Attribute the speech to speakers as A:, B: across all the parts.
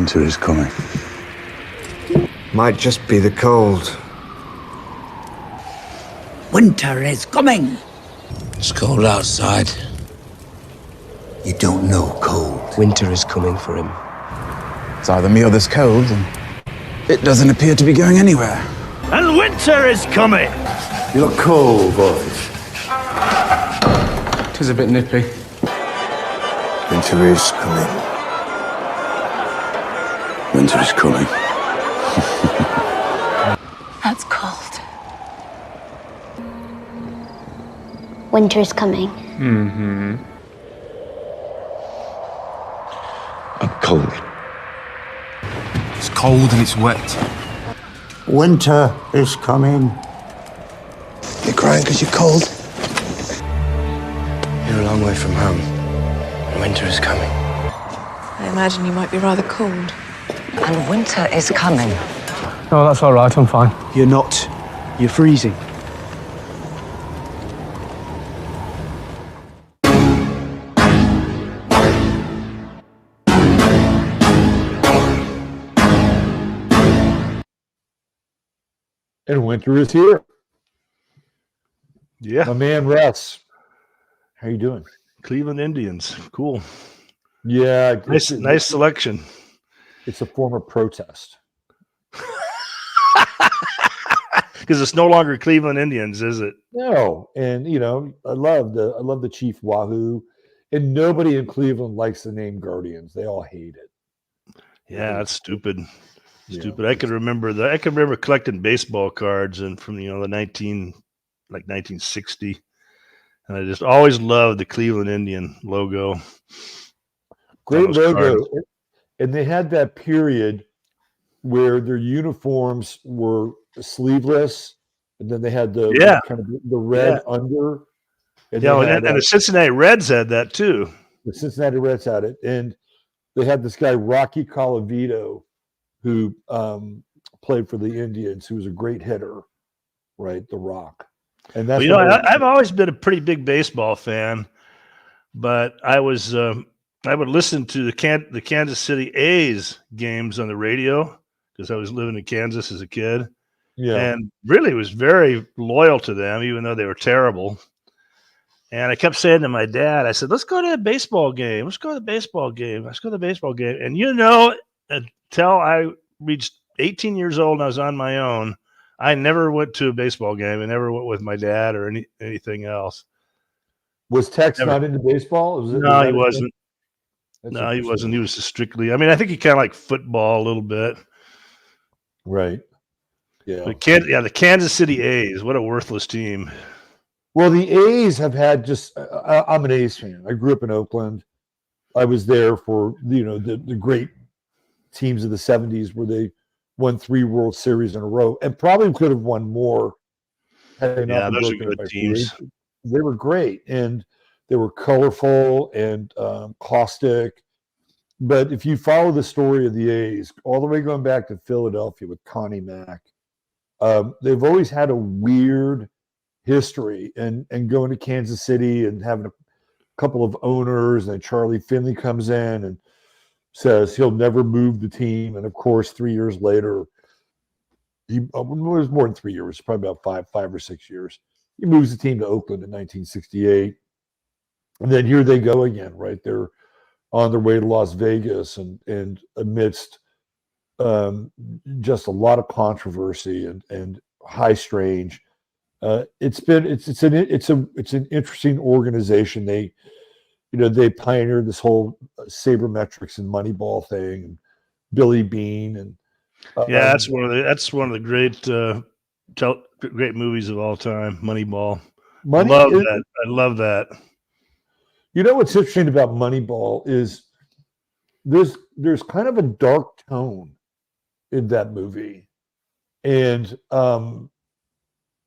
A: Winter is coming.
B: Might just be the cold.
C: Winter is coming.
D: It's cold outside.
B: You don't know cold.
E: Winter is coming for him.
A: It's either me or this cold, and it doesn't appear to be going anywhere.
F: And winter is coming.
B: You look cold, boys.
E: Tis a bit nippy.
B: Winter is coming.
A: Winter is coming.
G: That's cold.
H: Winter is coming.
E: Mm-hmm.
B: I'm cold.
E: It's cold and it's wet.
B: Winter is coming.
D: You're crying because you're cold?
E: You're a long way from home. And winter is coming.
G: I imagine you might be rather cold.
I: And winter is coming.
J: No, that's all right, I'm fine.
K: You're not. You're freezing.
L: And winter is here.
F: Yeah.
L: My man Russ. How you doing?
F: Cleveland Indians. Cool.
L: Yeah.
F: Nice selection.
L: It's a form of protest.
F: Because it's no longer Cleveland Indians, is it?
L: No. And I love the Chief Wahoo. And nobody in Cleveland likes the name Guardians. They all hate it.
F: Yeah, that's stupid. Stupid.
L: Yeah.
F: I can remember collecting baseball cards and from the 1960, and I just always loved the Cleveland Indian logo.
L: Great logo. And they had that period where their uniforms were sleeveless, and then they had the kind of the red under. And
F: the Cincinnati Reds had that too.
L: The Cincinnati Reds had it, and they had this guy Rocky Colavito, who played for the Indians, who was a great hitter, right? The Rock. And that's
F: I've always been a pretty big baseball fan, but I would listen to the Kansas City A's games on the radio because I was living in Kansas as a kid.
L: Yeah.
F: And really was very loyal to them, even though they were terrible. And I kept saying to my dad, I said, let's go to a baseball game. Let's go to the baseball game. Let's go to the baseball game. And until I reached 18 years old and I was on my own, I never went to a baseball game. I never went with my dad or anything else.
L: Was Tex not into baseball?
F: No, he wasn't. No, he wasn't. He was just strictly. I think he kind of liked football a little bit.
L: Right. Yeah.
F: The Kansas City A's. What a worthless team.
L: Well, the A's have had I'm an A's fan. I grew up in Oakland. I was there for, the great teams of the 70s where they won 3 World Series in a row and probably could have won more.
F: Those are good teams.
L: They were great, and they were colorful and caustic. But if you follow the story of the A's, all the way going back to Philadelphia with Connie Mack, they've always had a weird history, and going to Kansas City and having a couple of owners, and Charlie Finley comes in and says he'll never move the team. And of course, 3 years later, it was more than 3 years, probably about five or 6 years. He moves the team to Oakland in 1968. And then here they go again, right? They're on their way to Las Vegas, and amidst just a lot of controversy and high strange. It's an interesting organization. They pioneered this whole sabermetrics and Moneyball thing, and Billy Bean, and
F: that's one of the great movies of all time. Moneyball. I love that.
L: You know what's interesting about Moneyball is there's kind of a dark tone in that movie, and I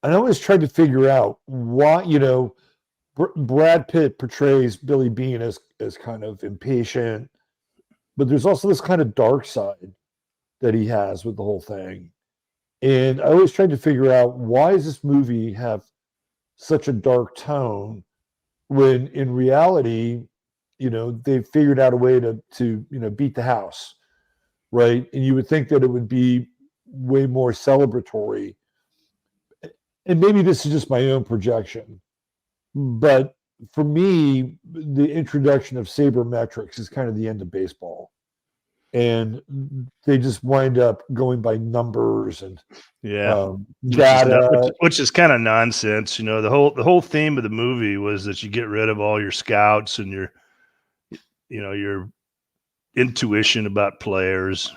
L: always tried to figure out why. Brad Pitt portrays Billy Bean as kind of impatient, but there's also this kind of dark side that he has with the whole thing. And I always tried to figure out, why does this movie have such a dark tone when in reality, they figured out a way to beat the house. right? And you would think that it would be way more celebratory. And maybe this is just my own projection, but for me, the introduction of sabermetrics is kind of the end of baseball. And they just wind up going by numbers and data,
F: which is kind of nonsense. You know, the whole theme of the movie was that you get rid of all your scouts and your intuition about players.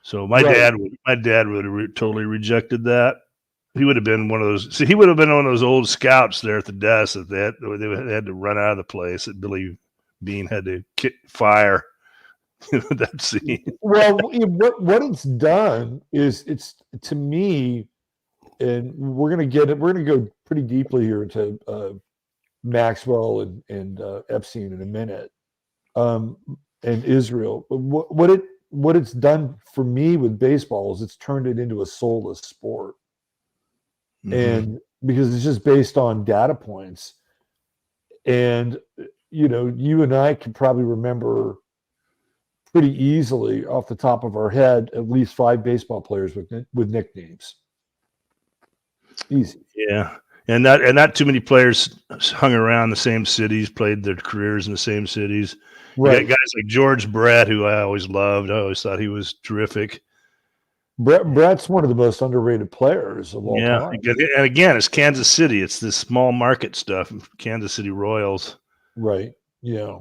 F: So my dad would have totally rejected that. He would have been one of those. See, he would have been one of those old scouts there at the desk that they had to run out of the place. That Billy Bean had to fire. That scene.
L: Well, what it's done is it's, to me, and we're going to go pretty deeply here into Maxwell and Epstein in a minute, and Israel. But what it's done for me with baseball is it's turned it into a soulless sport. Mm-hmm. And because it's just based on data points. And, you and I can probably remember pretty easily off the top of our head at least 5 baseball players with nicknames. Easy.
F: Yeah. And not too many players hung around the same cities, played their careers in the same cities. Right. You got guys like George Brett, who I always loved. I always thought he was terrific.
L: Brett's one of the most underrated players of all time.
F: And again, it's Kansas City. It's this small market stuff, Kansas City Royals.
L: Right. Yeah.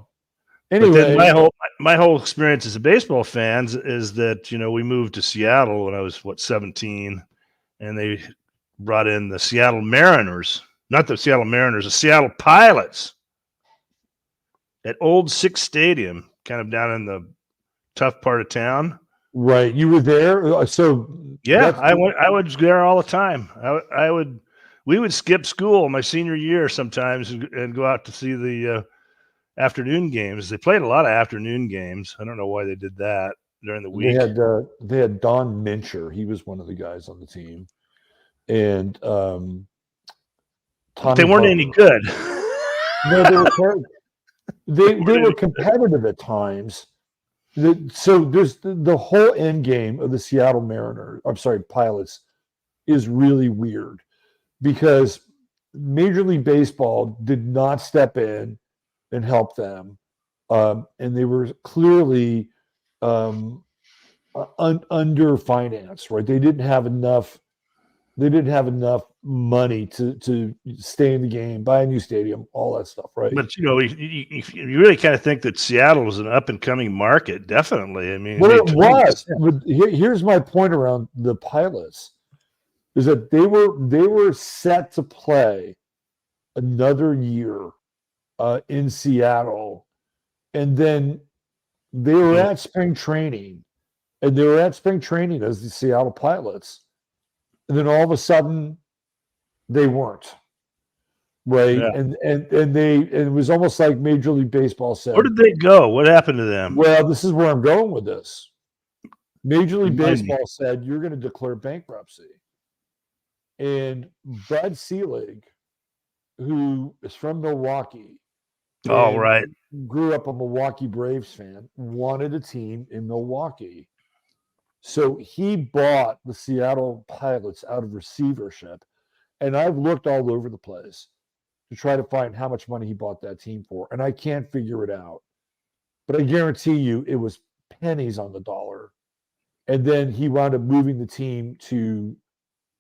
L: Anyway,
F: my whole experience as a baseball fan is that, we moved to Seattle when I was 17, and they brought in the Seattle Mariners, not the Seattle Mariners, the Seattle Pilots at Old Six Stadium, kind of down in the tough part of town.
L: Right. You were there. So
F: yeah, I was there all the time. We would skip school my senior year sometimes and go out to see the afternoon games. They played a lot of afternoon games. I don't know why they did that during the week.
L: They had Don Mincher. He was one of the guys on the team, and
F: they weren't any good.
L: No, they were competitive at times. So there's the whole end game of the Seattle Pilots is really weird because Major League Baseball did not step in and help them, and they were clearly underfinanced. Right, they didn't have enough money to stay in the game, buy a new stadium, all that stuff. Right,
F: but you really kind of think that Seattle was an up and coming market. Definitely, I mean,
L: well, it was. But here's my point around the Pilots: is that they were set to play another year in Seattle, and then they were at spring training, as the Seattle Pilots, and then all of a sudden they weren't, right? Yeah. And it was almost like Major League Baseball said,
F: where did they go? What happened to them?
L: Well, this is where I'm going with this. Major League Baseball said, you're going to declare bankruptcy, and Bud Selig, who is from Milwaukee, grew up a Milwaukee Braves fan, wanted a team in Milwaukee. So he bought the Seattle Pilots out of receivership. And I've looked all over the place to try to find how much money he bought that team for. And I can't figure it out. But I guarantee you it was pennies on the dollar. And then he wound up moving the team to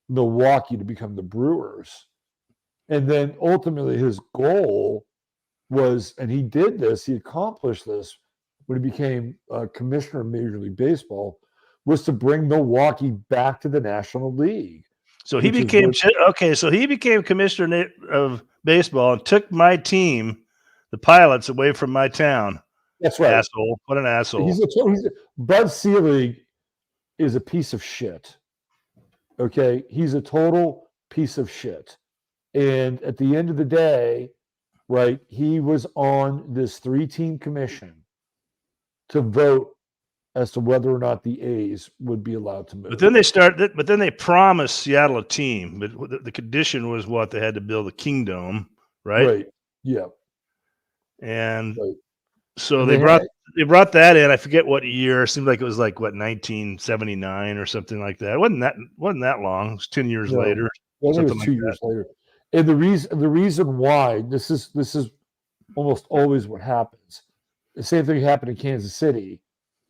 L: Milwaukee to become the Brewers. And then ultimately his goal was, and he accomplished this when he became commissioner of Major League Baseball, was to bring Milwaukee back to the National League.
F: So he became commissioner of baseball and took my team, the Pilots, away from my town.
L: That's right.
F: Asshole. What an asshole.
L: Bud Selig is a piece of shit. Okay? He's a total piece of shit. And at the end of the day, right, he was on this 3-team commission to vote as to whether or not the A's would be allowed to move.
F: But then they promised Seattle a team, but the condition was what? They had to build a Kingdome, right?
L: Right. Yeah.
F: And so they brought they brought that in. I forget what year. It seemed like it was like 1979 or something like that. It wasn't that long. It was 10 years later.
L: I think it was 2 years later. And the reason why this is almost always what happens. The same thing happened in Kansas City.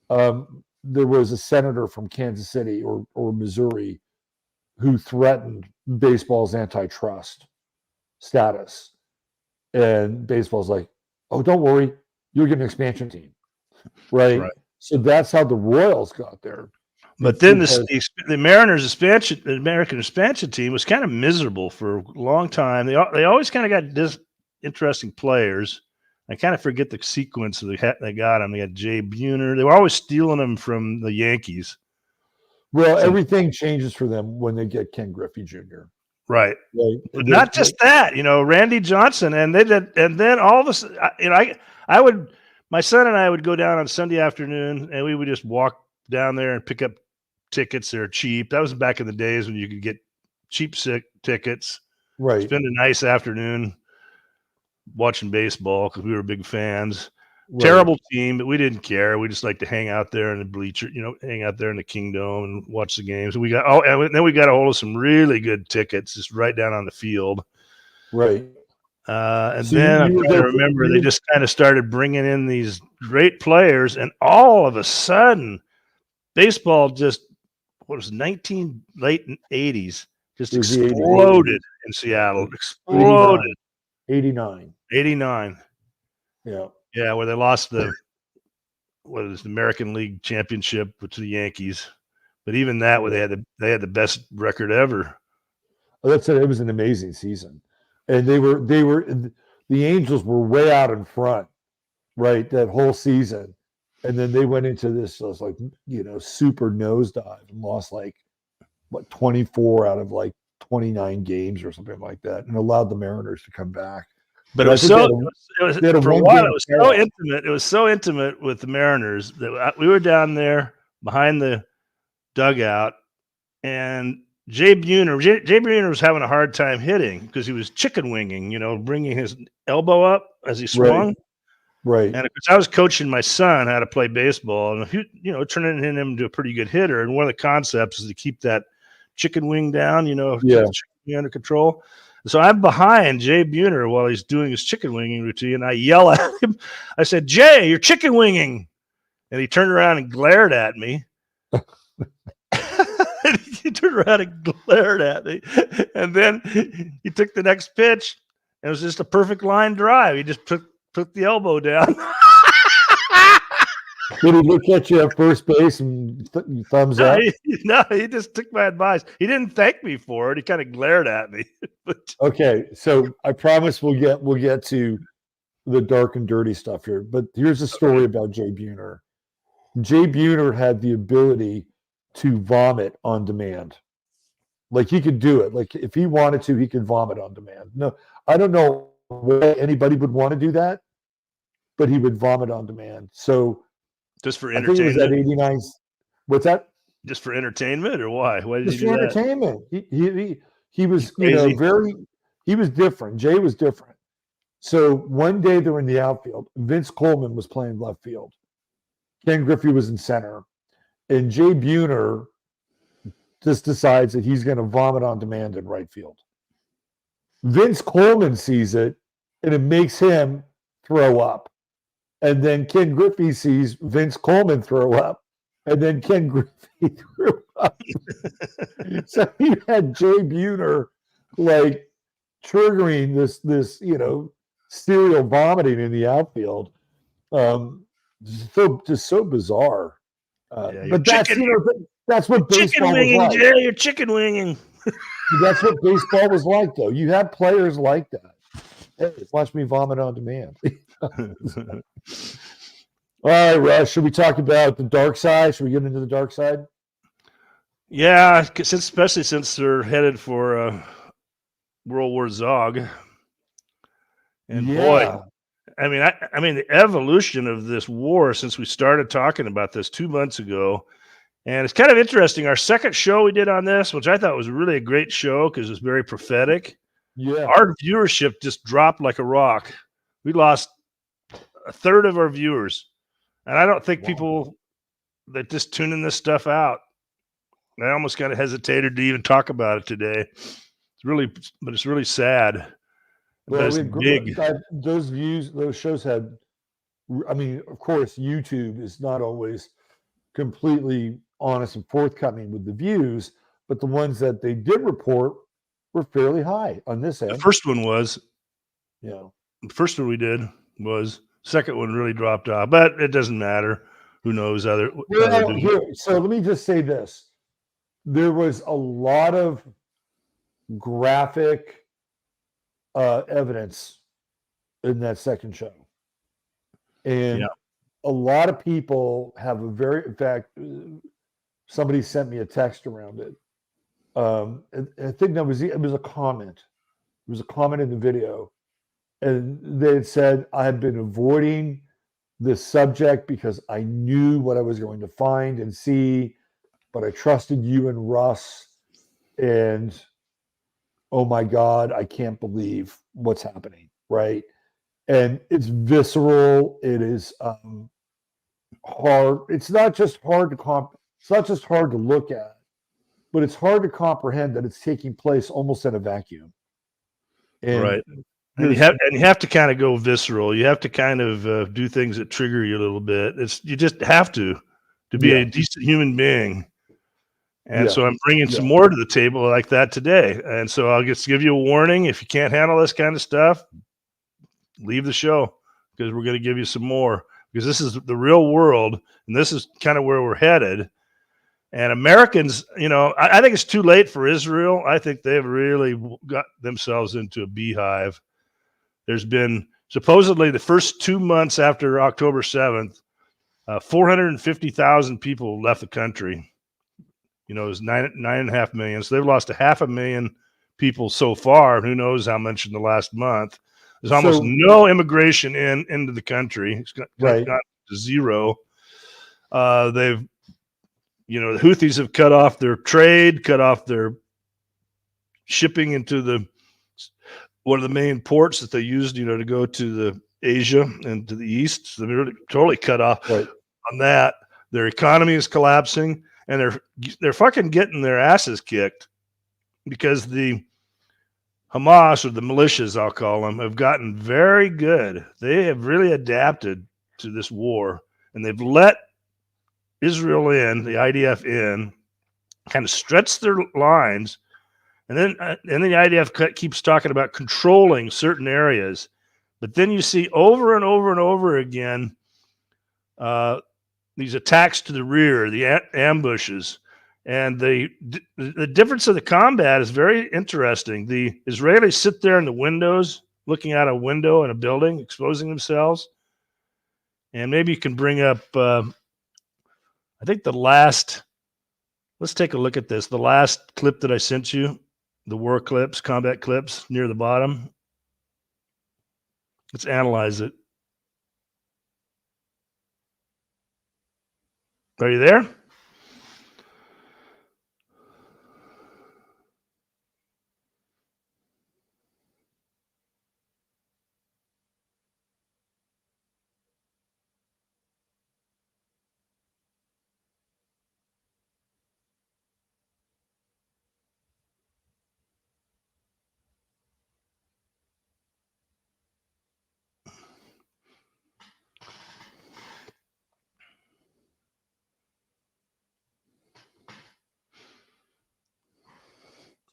L: There was a senator from Kansas City or Missouri who threatened baseball's antitrust status. And baseball's like, oh, don't worry, you'll get an expansion team. Right? So that's how the Royals got there.
F: But then the Mariners expansion, the American expansion team was kind of miserable for a long time. They always kind of got interesting players. I kind of forget the sequence they got them. They got Jay Buhner. They were always stealing them from the Yankees.
L: Well, everything changes for them when they get Ken Griffey Jr.
F: Right. But not just that, Randy Johnson, and then all of a sudden, my son and I would go down on Sunday afternoon, and we would just walk down there and pick up tickets. They're cheap. That was back in the days when you could get cheap tickets.
L: Right.
F: Spend a nice afternoon watching baseball because we were big fans. Right. Terrible team, but we didn't care. We just like to hang out there in the bleacher, hang out there in the Kingdom and watch the games. And then we got a hold of some really good tickets just right down on the field.
L: Right.
F: And so then I'm trying to remember, they just kind of started bringing in these great players, and all of a sudden, baseball just late 80s just exploded in Seattle. Exploded.
L: 89.
F: Yeah, where they lost the American League Championship to the Yankees, but even that, where they had the best record ever.
L: Oh, that's it. It was an amazing season, and the Angels were way out in front, right, that whole season, and then they went into this super nosedive and lost 24 out of 29 games or something like that, and allowed the Mariners to come back.
F: But it was so intimate. It was so intimate with the Mariners that we were down there behind the dugout, and Jay Buhner was having a hard time hitting because he was chicken winging, bringing his elbow up as he swung.
L: Right.
F: And of course, I was coaching my son how to play baseball, and turning him into a pretty good hitter. And one of the concepts is to keep that chicken wing down, keep the chicken wing under control. So I'm behind Jay Buhner while he's doing his chicken winging routine. I yell at him. I said, "Jay, you're chicken winging." And he turned around and glared at me. He turned around and glared at me. And then he took the next pitch, and it was just a perfect line drive. He just took the elbow down.
L: Did he look at you at first base and thumbs up?
F: No, he just took my advice. He didn't thank me for it. He kind of glared at me.
L: Okay, so I promise we'll get to the dark and dirty stuff here. But here's a story about Jay Buhner. Jay Buhner had the ability to vomit on demand. He could do it. If he wanted to, he could vomit on demand. No, I don't know why anybody would want to do that, but he would vomit on demand. So
F: just for entertainment.
L: I think it was at 89. What's that?
F: Just for entertainment, or why? Why did
L: he do
F: that?
L: Entertainment. He was he was different. Jay was different. So one day they were in the outfield. Vince Coleman was playing left field. Ken Griffey was in center, and Jay Buhner just decides that he's going to vomit on demand in right field. Vince Coleman sees it, and it makes him throw up. And then Ken Griffey sees Vince Coleman throw up, and then Ken Griffey threw up. So he had Jay Buhner triggering this serial vomiting in the outfield. So bizarre. But that's what baseball was like.
F: Jay, you're chicken winging.
L: That's what baseball was like, though. You had players like that. Hey, watch me vomit on demand. All right, Russ, should we talk about the dark side? Should we get into the dark side?
F: Yeah, especially since they're headed for World War Zog. And boy, I mean, the evolution of this war since we started talking about this 2 months ago. And it's kind of interesting. Our second show we did on this, which I thought was really a great show because it was very prophetic.
L: Yeah.
F: Our viewership just dropped like a rock. We lost a third of our viewers And I don't think people that just tuning this stuff out, I almost kind of hesitated to even talk about it today. But it's really sad.
L: Well,
F: But it's big.
L: Those views, those shows had, I mean, of course, YouTube is not always completely honest and forthcoming with the views, but the ones that they did report were fairly high on this end.
F: The first one was.
L: Yeah.
F: The first one we did was. Second one really dropped off, but it doesn't matter. Who knows so
L: let me just say this. There was a lot of graphic evidence in that second show. And a lot of people have in fact, somebody sent me a text around it. I think it was a comment. It was a comment in the video. And they had said, I had been avoiding this subject because I knew what I was going to find and see, but I trusted you and Russ. And oh my God, I can't believe what's happening, right? And it's visceral. It is hard. It's not just hard to look at, but it's hard to comprehend that it's taking place almost in a vacuum. And
F: right. And you have to kind of go visceral. You have to kind of do things that trigger you a little bit. You just have to be a decent human being. And so I'm bringing some more to the table like that today. And so I'll just give you a warning. If you can't handle this kind of stuff, leave the show, because we're going to give you some more, because this is the real world. And this is kind of where we're headed. And Americans, I think it's too late for Israel. I think they've really got themselves into a beehive. There's been supposedly the first 2 months after October 7th, 450,000 people left the country. It was 9.5 million. So they've lost 500,000 people so far. Who knows how much in the last month? There's almost no immigration into the country. It's got to zero. The Houthis have cut off their trade, cut off their shipping into one of the main ports that they used, to go to the Asia and to the east. So they're really totally cut off on that. Their economy is collapsing, and they're fucking getting their asses kicked because the Hamas, or the militias, I'll call them, have gotten very good. They have really adapted to this war, and they've let Israel in, the IDF in, kind of stretch their lines. And then the IDF keeps talking about controlling certain areas. But then you see over and over and over again these attacks to the rear, the ambushes. And the difference of the combat is very interesting. The Israelis sit there in the windows, looking out a window in a building, exposing themselves. And maybe you can bring up, I think let's take a look at this. The last clip that I sent you, the war clips, combat clips near the bottom. Let's analyze it. Are you there?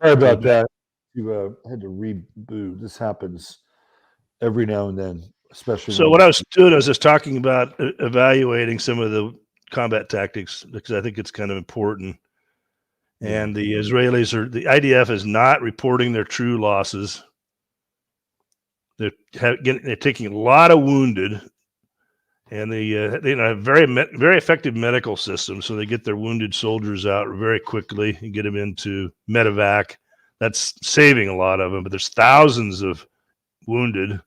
L: Sorry about that. You had to reboot. This happens every now and then, especially.
F: So what I was doing, I was just talking about evaluating some of the combat tactics, because I think it's kind of important. And the Israelis the IDF is not reporting their true losses. They're taking a lot of wounded, and they have very effective medical systems. So they get their wounded soldiers out very quickly and get them into medevac. That's saving a lot of them, but there's thousands of wounded.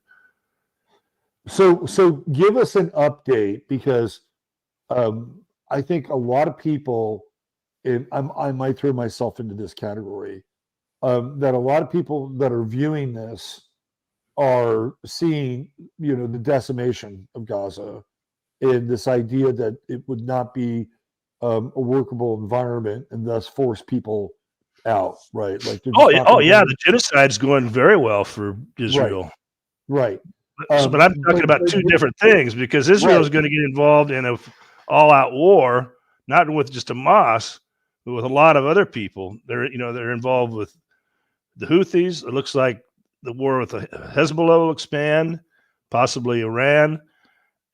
L: So give us an update, because I think a lot of people, I might throw myself into this category, that a lot of people that are viewing this are seeing, the decimation of Gaza, and this idea that it would not be a workable environment and thus force people out, right? Like,
F: the genocide's going very well for Israel.
L: Right.
F: But I'm talking about two different things, because Israel is going to get involved in a all-out war, not with just Hamas, but with a lot of other people. They're involved with the Houthis. It looks like the war with Hezbollah will expand, possibly Iran,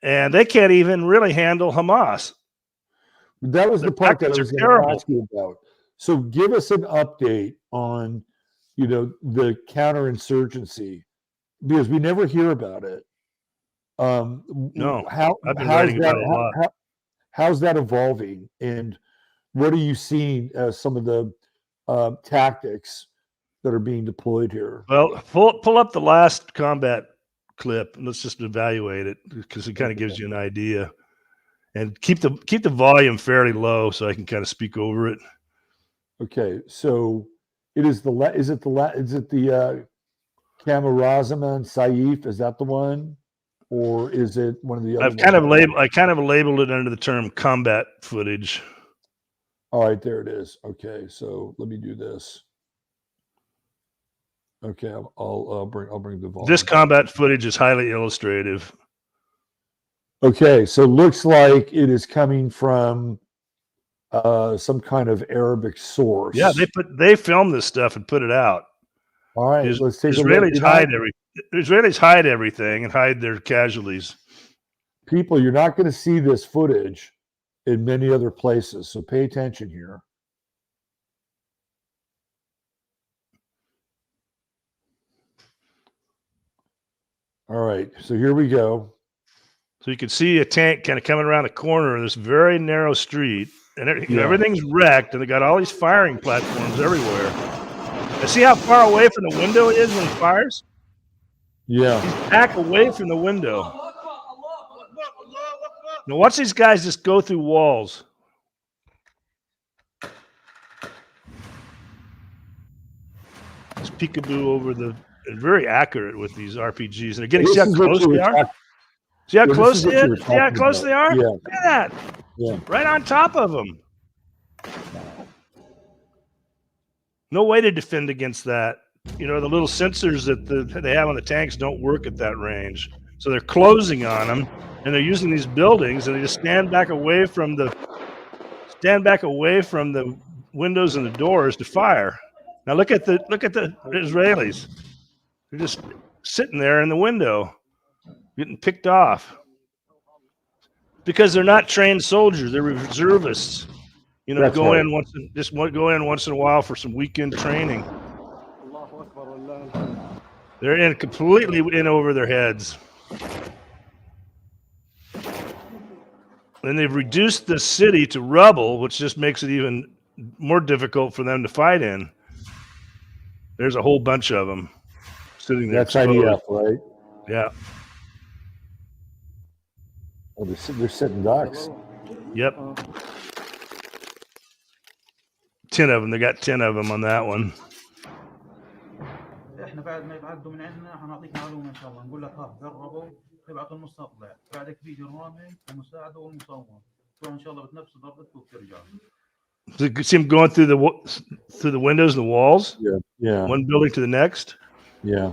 F: and they can't even really handle Hamas.
L: That was the part that I was going to ask you about. So give us an update on, the counterinsurgency, because we never hear about it.
F: No,
L: I've been writing about it a lot. How's that evolving, and what are you seeing as some of the tactics that are being deployed here?
F: Well, pull up the last combat clip and let's just evaluate it, because it kind of gives you an idea. And keep the volume fairly low so I can kind of speak over it.
L: Okay, so it is is it the Camarazman Saif? Is that the one, or is it one of the other?
F: I kind of labeled it under the term combat footage.
L: All right, there it is. Okay, so let me do this. Okay, I'll bring the volume.
F: This combat footage is highly illustrative.
L: Okay, so it looks like it is coming from some kind of Arabic source.
F: Yeah, they filmed this stuff and put it out.
L: All right, let's take
F: Israelis hide everything and hide their casualties.
L: People, you're not going to see this footage in many other places, so pay attention here. All right, so here we go.
F: So you can see a tank kind of coming around the corner of this very narrow street, and everything's wrecked, and they got all these firing platforms everywhere. And see how far away from the window it is when he fires?
L: Yeah.
F: He's back away from the window. Now watch these guys just go through walls. It's peekaboo over the... Very accurate with these RPGs. And again, see how close they are? See how close they are? See how close they are?
L: Yeah.
F: Look at that.
L: Yeah.
F: Right on top of them. No way to defend against that. The little sensors that they have on the tanks don't work at that range. So they're closing on them, and they're using these buildings, and they just stand back away from the windows and the doors to fire. Now look at the Israelis. They're just sitting there in the window, getting picked off because they're not trained soldiers. They're reservists. Go in once in a while for some weekend training. They're completely in over their heads. And they've reduced the city to rubble, which just makes it even more difficult for them to fight in. There's a whole bunch of them sitting there.
L: That's IDF, right?
F: Yeah.
L: Oh, they're sitting ducks.
F: Yep. 10 of them. They got 10 of them on that one. So you see them going through the windows and the walls?
L: Yeah. Yeah.
F: One building to the next?
L: Yeah.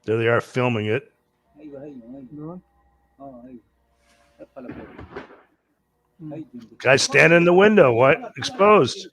F: There they are filming it. Guys standing in the window, what? Exposed.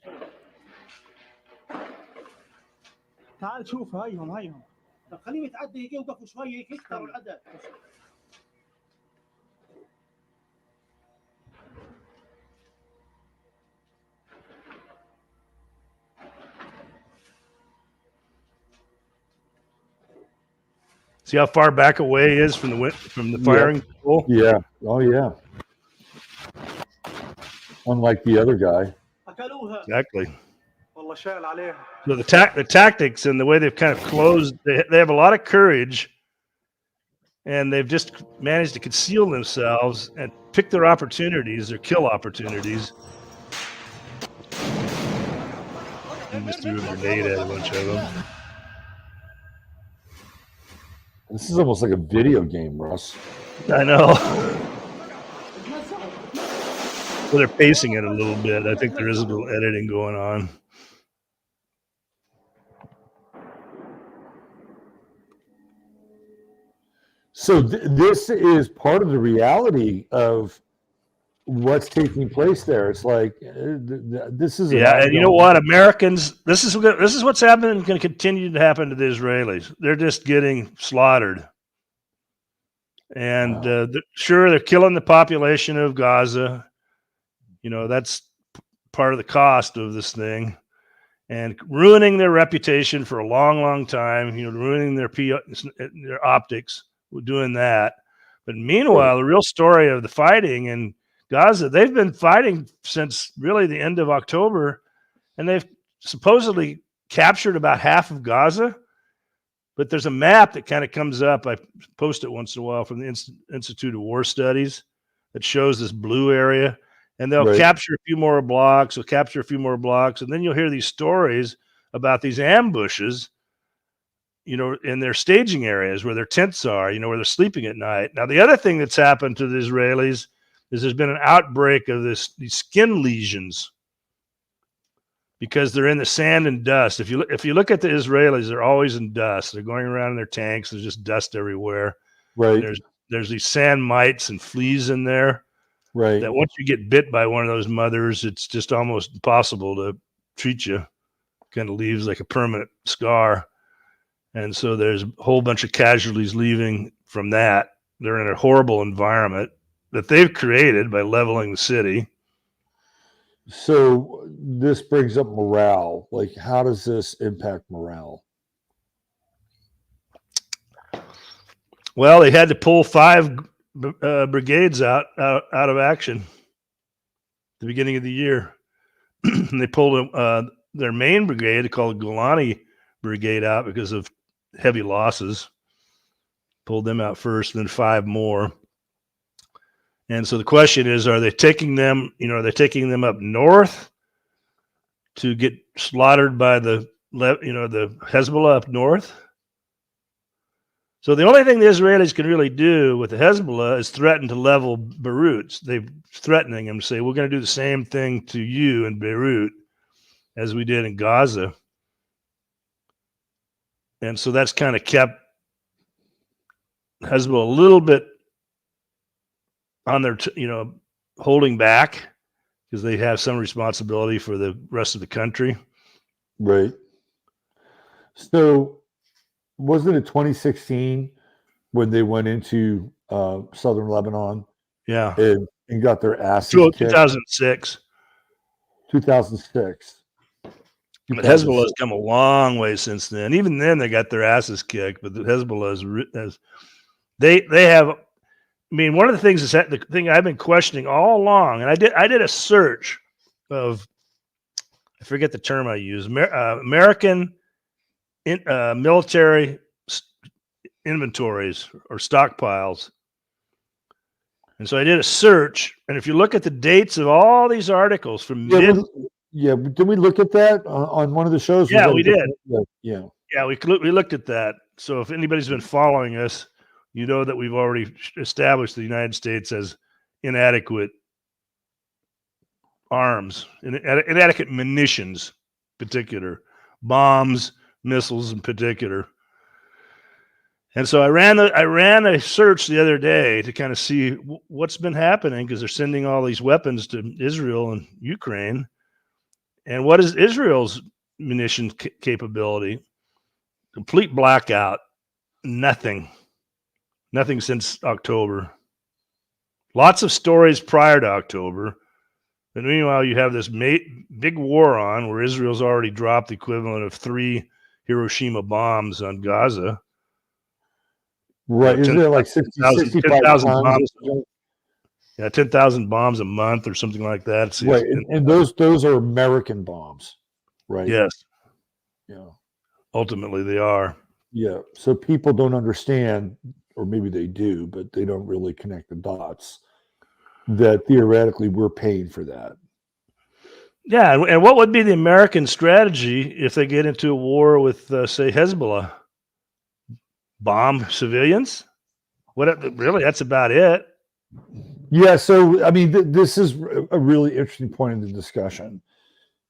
F: See how far back away he is from the firing pool?
L: Yeah. Oh, yeah. Unlike the other guy.
F: Exactly. So the tactics and the way they've kind of closed, they have a lot of courage, and they've just managed to conceal themselves and pick their opportunities, their kill opportunities. And just threw a grenade at a bunch of them.
L: This is almost like a video game, Russ.
F: I know. Well, they're pacing it a little bit. I think there is a little editing going on.
L: So this is part of the reality of what's taking place there. It's like this is
F: and you know what, Americans, this is what's happening and going to continue to happen to the Israelis. They're just getting slaughtered, and sure, they're killing the population of Gaza. You know, that's part of the cost of this thing, and ruining their reputation for a long, long time. You know, ruining their optics. We're doing that, but meanwhile, the real story of the fighting in Gaza, they've been fighting since really the end of October, and they've supposedly captured about half of Gaza. But there's a map that kind of comes up. I post it once in a while from the Institute of War Studies that shows this blue area, and they'll capture a few more blocks. They'll capture a few more blocks, and then you'll hear these stories about these ambushes, you know, in their staging areas where their tents are, you know, where they're sleeping at night. Now, the other thing that's happened to the Israelis is there's been an outbreak of these skin lesions because they're in the sand and dust. If you look at the Israelis, they're always in dust. They're going around in their tanks. There's just dust everywhere.
L: Right.
F: There's these sand mites and fleas in there.
L: Right.
F: That once you get bit by one of those mothers, it's just almost impossible to treat you. Kind of leaves like a permanent scar. And so there's a whole bunch of casualties leaving from that. They're in a horrible environment that they've created by leveling the city.
L: So this brings up morale. Like, how does this impact morale?
F: Well, they had to pull 5 brigades out of action at the beginning of the year. And they pulled their main brigade, called Golani Brigade, out because of heavy losses. Pulled them out first, then 5 more. And so the question is, are they taking them, are they taking them up north to get slaughtered by the Hezbollah up north? So the only thing the Israelis can really do with the Hezbollah is threaten to level Beirut. They're threatening them to say, we're going to do the same thing to you in Beirut as we did in Gaza. And so that's kind of kept Hezbollah a little bit on their, holding back because they have some responsibility for the rest of the country.
L: Right. So wasn't it 2016 when they went into southern Lebanon?
F: Yeah.
L: And got their asses kicked? 2006. 2006.
F: But Hezbollah has come a long way since then. Even then, they got their asses kicked. But the Hezbollah they have. I mean, one of the things is that the thing I've been questioning all along, and I did a search of, I forget the term I use, American military inventories or stockpiles. And so I did a search, and if you look at the dates of all these articles from
L: did we look at that on one of the shows?
F: Yeah, we did.
L: Yeah,
F: we looked at that. So if anybody's been following us, you know that we've already established the United States as inadequate arms, inadequate munitions, in particular, bombs, missiles in particular. And so I ran a search the other day to kind of see what's been happening, because they're sending all these weapons to Israel and Ukraine. And what is Israel's munition capability? Complete blackout. Nothing since October. Lots of stories prior to October. And meanwhile, you have this big war on where Israel's already dropped the equivalent of 3 Hiroshima bombs on Gaza.
L: Right. Isn't it like 65
F: bombs? Yeah, 10,000 bombs a month or something like that.
L: Right. And those are American bombs, right?
F: Yes.
L: Yeah.
F: Ultimately, they are.
L: Yeah. So people don't understand, or maybe they do, but they don't really connect the dots, that theoretically we're paying for that.
F: Yeah. And what would be the American strategy if they get into a war with, say, Hezbollah? bomb civilians? Really, that's about it.
L: Yeah, so I mean, this is a really interesting point in the discussion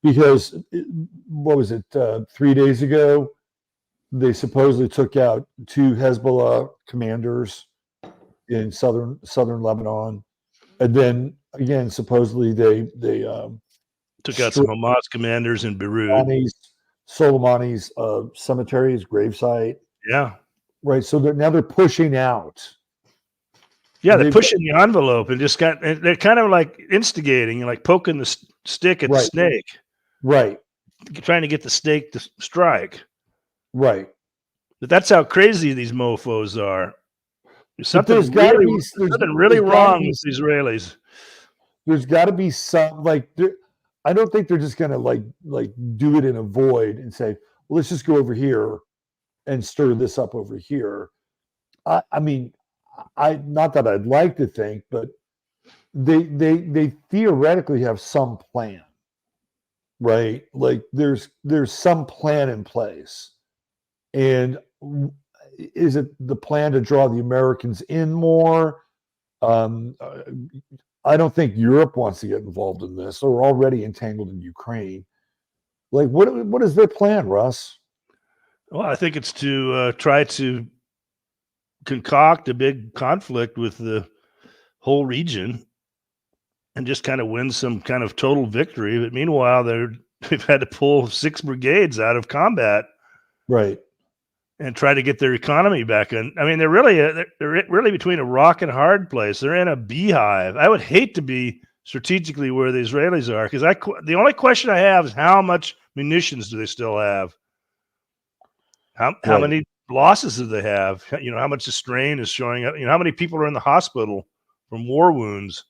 L: because what was it? 3 days ago, they supposedly took out 2 Hezbollah commanders in southern Lebanon, and then again, supposedly they
F: took out some Hamas commanders in Beirut.
L: Soleimani's cemetery, his gravesite.
F: Yeah,
L: right. So they're pushing out.
F: Yeah, they're pushing the envelope and they're kind of like instigating, like poking the stick at the snake.
L: Right.
F: Trying to get the snake to strike.
L: Right.
F: But that's how crazy these mofos are. Something really wrong with the Israelis.
L: There's got to be some I don't think they're just going to like do it in a void and say, well, let's just go over here and stir this up over here. I mean, not that I'd like to think, but they theoretically have some plan, right? Like there's some plan in place. And is it the plan to draw the Americans in more? I don't think Europe wants to get involved in this. They're already entangled in Ukraine. Like, what is their plan, Russ?
F: Well, I think it's to try to concoct a big conflict with the whole region and just kind of win some kind of total victory. But meanwhile, they've had to pull 6 brigades out of combat.
L: Right.
F: And try to get their economy back in. I mean, they're really between a rock and a hard place. They're in a beehive. I would hate to be strategically where the Israelis are, because the only question I have is how much munitions do they still have? How many losses do they have? You know, how much the strain is showing up? You know, how many people are in the hospital from war wounds?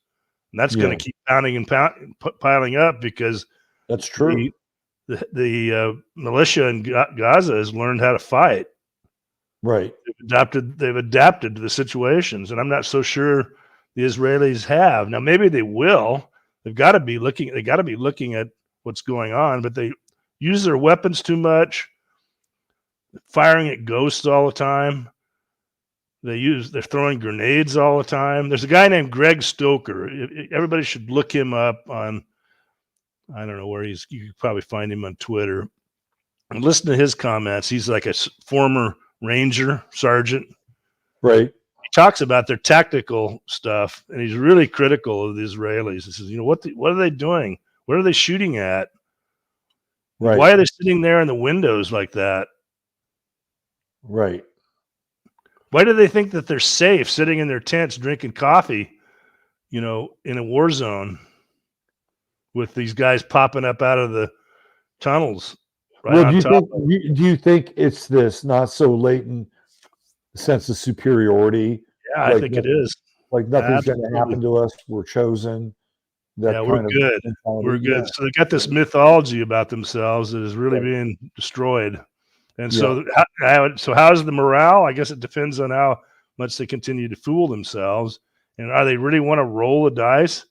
F: And that's going to keep pounding and piling up because
L: that's true.
F: The militia in Gaza has learned how to fight.
L: Right.
F: They've adapted to the situations, and I'm not so sure the Israelis have. Now, maybe they will. They got to be looking at what's going on, but they use their weapons too much, firing at ghosts all the time. They're throwing grenades all the time. There's a guy named Greg Stoker. Everybody should look him up on, I don't know where you can probably find him on Twitter and listen to his comments. He's like a former Ranger sergeant.
L: Right.
F: He talks about their tactical stuff, and he's really critical of the Israelis. He says, you know, what are they doing? What are they shooting at?
L: Right.
F: Why are they sitting there in the windows like that?
L: Right.
F: Why do they think that they're safe sitting in their tents drinking coffee, you know, in a war zone with these guys popping up out of the tunnels? Right.
L: Well, do you think it's this not so latent sense of superiority?
F: Yeah, I think it is.
L: Like nothing's going to happen to us. We're chosen.
F: We're good. We're good. So they got this mythology about themselves that is really being destroyed. And so how is the morale? I guess it depends on how much they continue to fool themselves. And are they really want to roll the dice?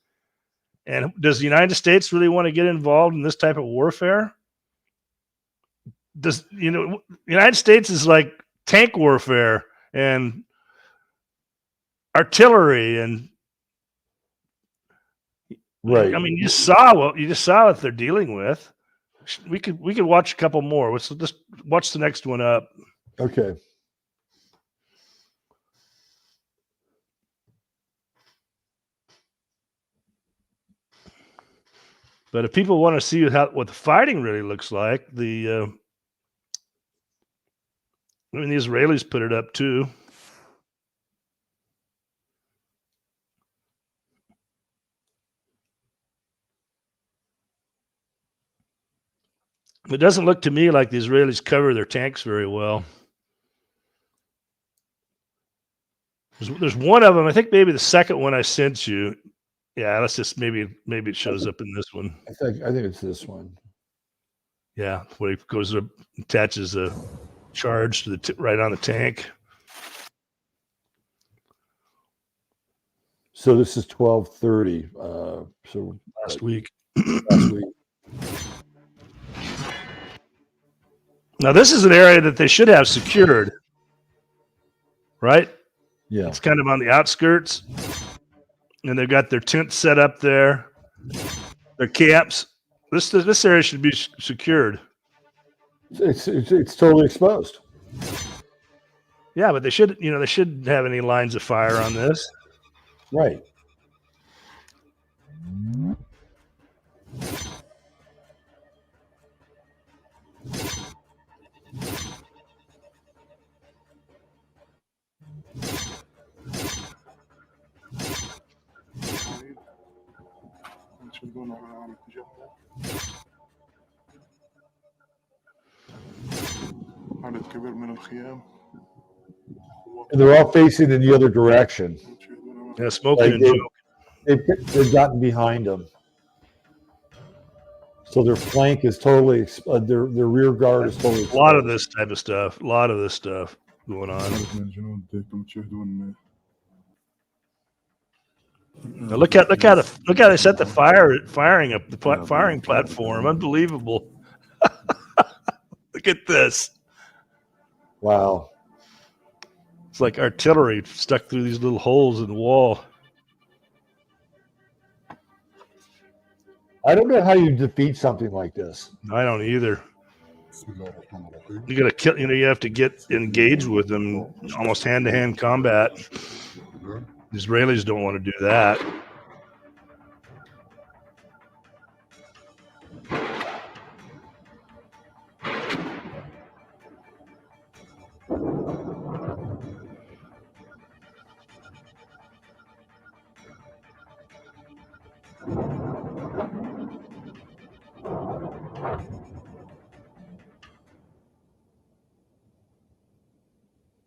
F: And does the United States really want to get involved in this type of warfare? The United States is like tank warfare and artillery and
L: right.
F: I mean, you just saw what they're dealing with. We could watch a couple more. Let's just watch the next one up.
L: Okay.
F: But if people want to see what the fighting really looks like, the Israelis put it up too. It doesn't look to me like the Israelis cover their tanks very well. There's one of them. I think maybe the second one I sent you. Yeah, let's just maybe it shows up in this one.
L: I think it's this one.
F: Yeah, where he goes to attaches a charge to right on the tank.
L: So this is 12:30. So
F: last week. Now this is an area that they should have secured. right?
L: Yeah.
F: It's kind of on the outskirts. And they've got their tents set up there, their camps. This area should be secured.
L: It's totally exposed.
F: Yeah, but they shouldn't have any lines of fire on this.
L: Right. And they're all facing in the other direction.
F: Yeah, smoking and joking.
L: They've gotten behind them. So their flank is totally, their rear guard is totally exposed.
F: A lot of this type of stuff. A lot of this stuff going on. Now look how they set the firing platform. Unbelievable. Look at this.
L: Wow.
F: It's like artillery stuck through these little holes in the wall.
L: I don't know how you defeat something like this.
F: I don't either. You gotta kill. You have to get engaged with them, almost hand-to-hand combat. The Israelis don't want to do that.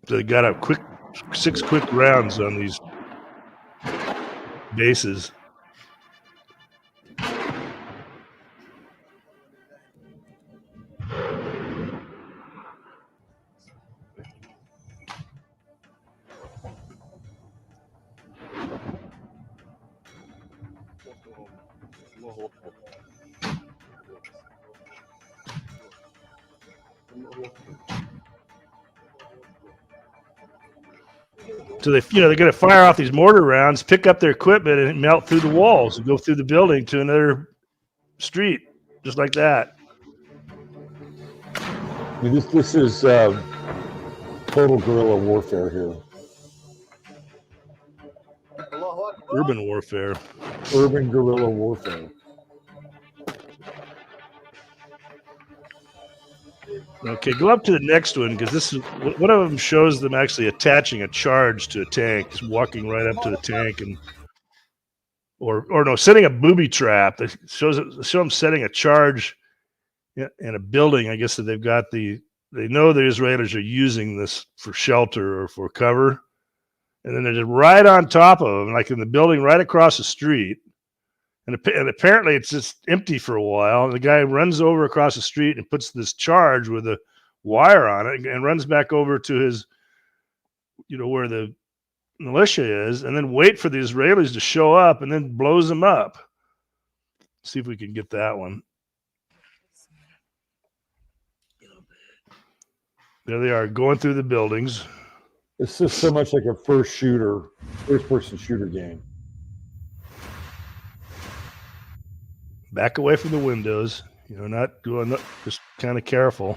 F: So they got a 6 quick rounds on these bases. So they're going to fire off these mortar rounds, pick up their equipment, and melt through the walls and go through the building to another street, just like that.
L: I mean, this is total guerrilla warfare here.
F: Urban warfare.
L: Urban guerrilla warfare.
F: Okay, go up to the next one because this is one of them shows them actually attaching a charge to a tank, just walking right up to the tank, and or no, setting a booby trap. That show them setting a charge in a building. I guess that they know the Israelis are using this for shelter or for cover, and then they're just right on top of them, like in the building right across the street. And apparently it's just empty for a while. And the guy runs over across the street and puts this charge with a wire on it and runs back over to his, where the militia is, and then wait for the Israelis to show up and then blows them up. See if we can get that one. There they are going through the buildings.
L: It's just so much like a first-person shooter game.
F: Back away from the windows, just kind of careful.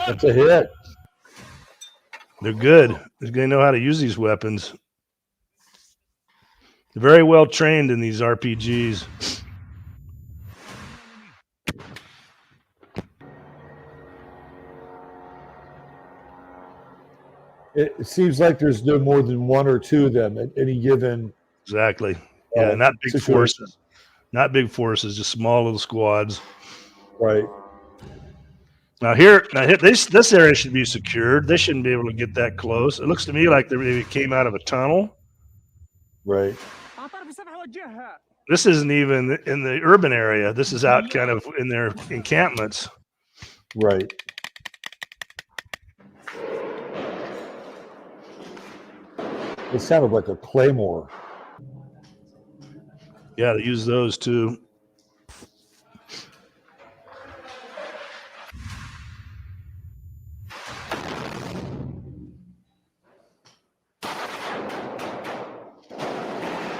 L: That's a hit.
F: They're good. They know how to use these weapons. They're very well trained in these RPGs.
L: It seems like there's no more than one or two of them at any given.
F: Exactly. Yeah, not big
L: situation.
F: forces. Not big forces, just small little squads.
L: Right.
F: Now this area should be secured. They shouldn't be able to get that close. It looks to me like they maybe came out of a tunnel.
L: Right.
F: This isn't even in the urban area. This is out kind of in their encampments.
L: Right. It sounded like a claymore.
F: Yeah, they use those too.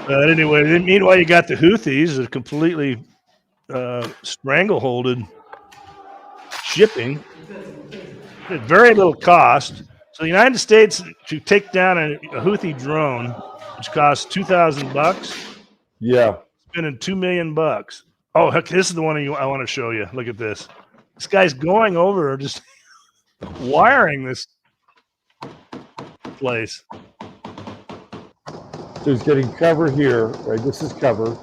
F: But anyway, meanwhile, you got the Houthis that are completely strangleholded shipping at very little cost. So the United States to take down a Houthi drone, which costs $2,000,
L: Yeah.
F: spending $2 million. Oh, heck, this is the one I want to show you. Look at this. This guy's going over, just wiring this place.
L: So he's getting cover here, right? This is cover.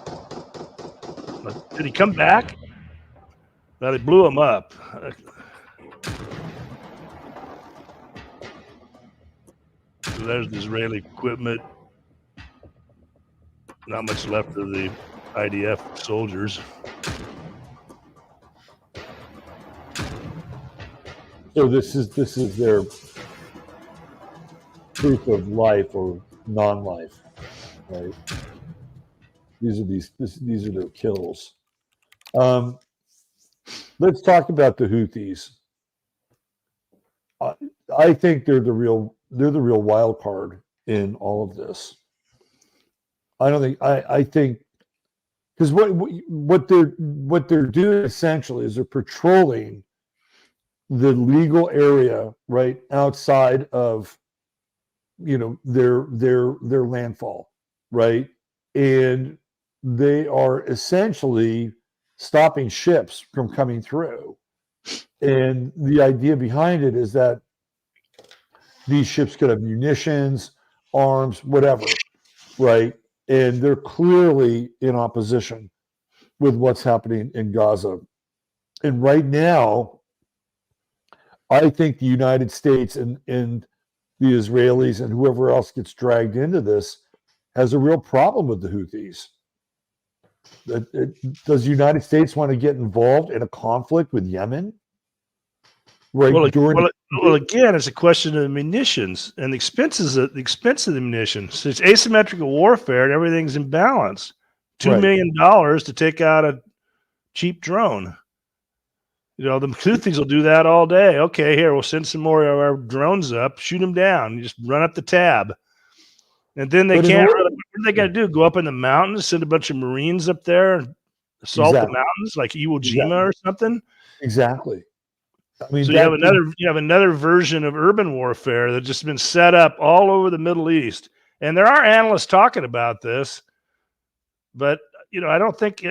F: Did he come back? No, they blew him up. So there's the Israeli equipment. Not much left of the IDF soldiers.
L: So this is their proof of life or non-life, right? These are their kills. Let's talk about the Houthis. I think they're the real wild card in all of this. I think because what they're doing essentially is they're patrolling the legal area right outside of their landfall, right? And they are essentially stopping ships from coming through. And the idea behind it is that these ships could have munitions, arms, whatever, right? And they're clearly in opposition with what's happening in Gaza. And right now, I think the United States and the Israelis and whoever else gets dragged into this has a real problem with the Houthis. Does the United States want to get involved in a conflict with Yemen? Right.
F: Well, again, it's a question of munitions and the expense of the munitions. So it's asymmetrical warfare and everything's in balance. $2 million to take out a cheap drone. The Houthis will do that all day. Okay, here, we'll send some more of our drones up, shoot them down, you just run up the tab. And then they can't what are they going to do? Go up in the mountains, send a bunch of Marines up there and assault the mountains like Iwo Jima or something?
L: Exactly. I mean,
F: so you have another version of urban warfare that's just been set up all over the Middle East. And there are analysts talking about this, but I don't think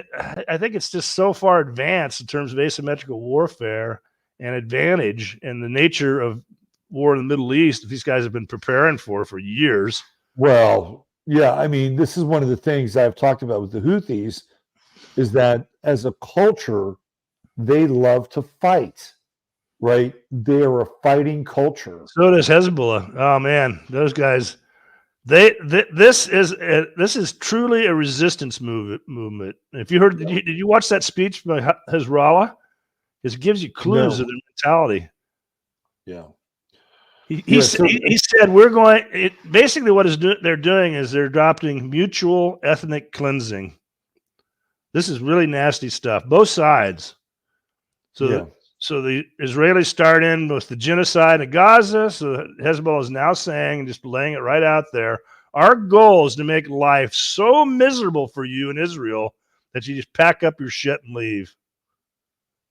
F: I think it's just so far advanced in terms of asymmetrical warfare and advantage and the nature of war in the Middle East that these guys have been preparing for years.
L: Well, yeah, I mean, this is one of the things I've talked about with the Houthis is that as a culture, they love to fight, right? They are a fighting culture.
F: So does Hezbollah. Oh man, those guys. This is truly a resistance movement. If you heard, did you watch that speech by Hezbollah? It gives you clues of their mentality.
L: Yeah.
F: He said we're going. Basically, what they're doing is they're adopting mutual ethnic cleansing. This is really nasty stuff. Both sides. So the Israelis start in with the genocide of Gaza. So Hezbollah is now saying, just laying it right out there, our goal is to make life so miserable for you in Israel that you just pack up your shit and leave.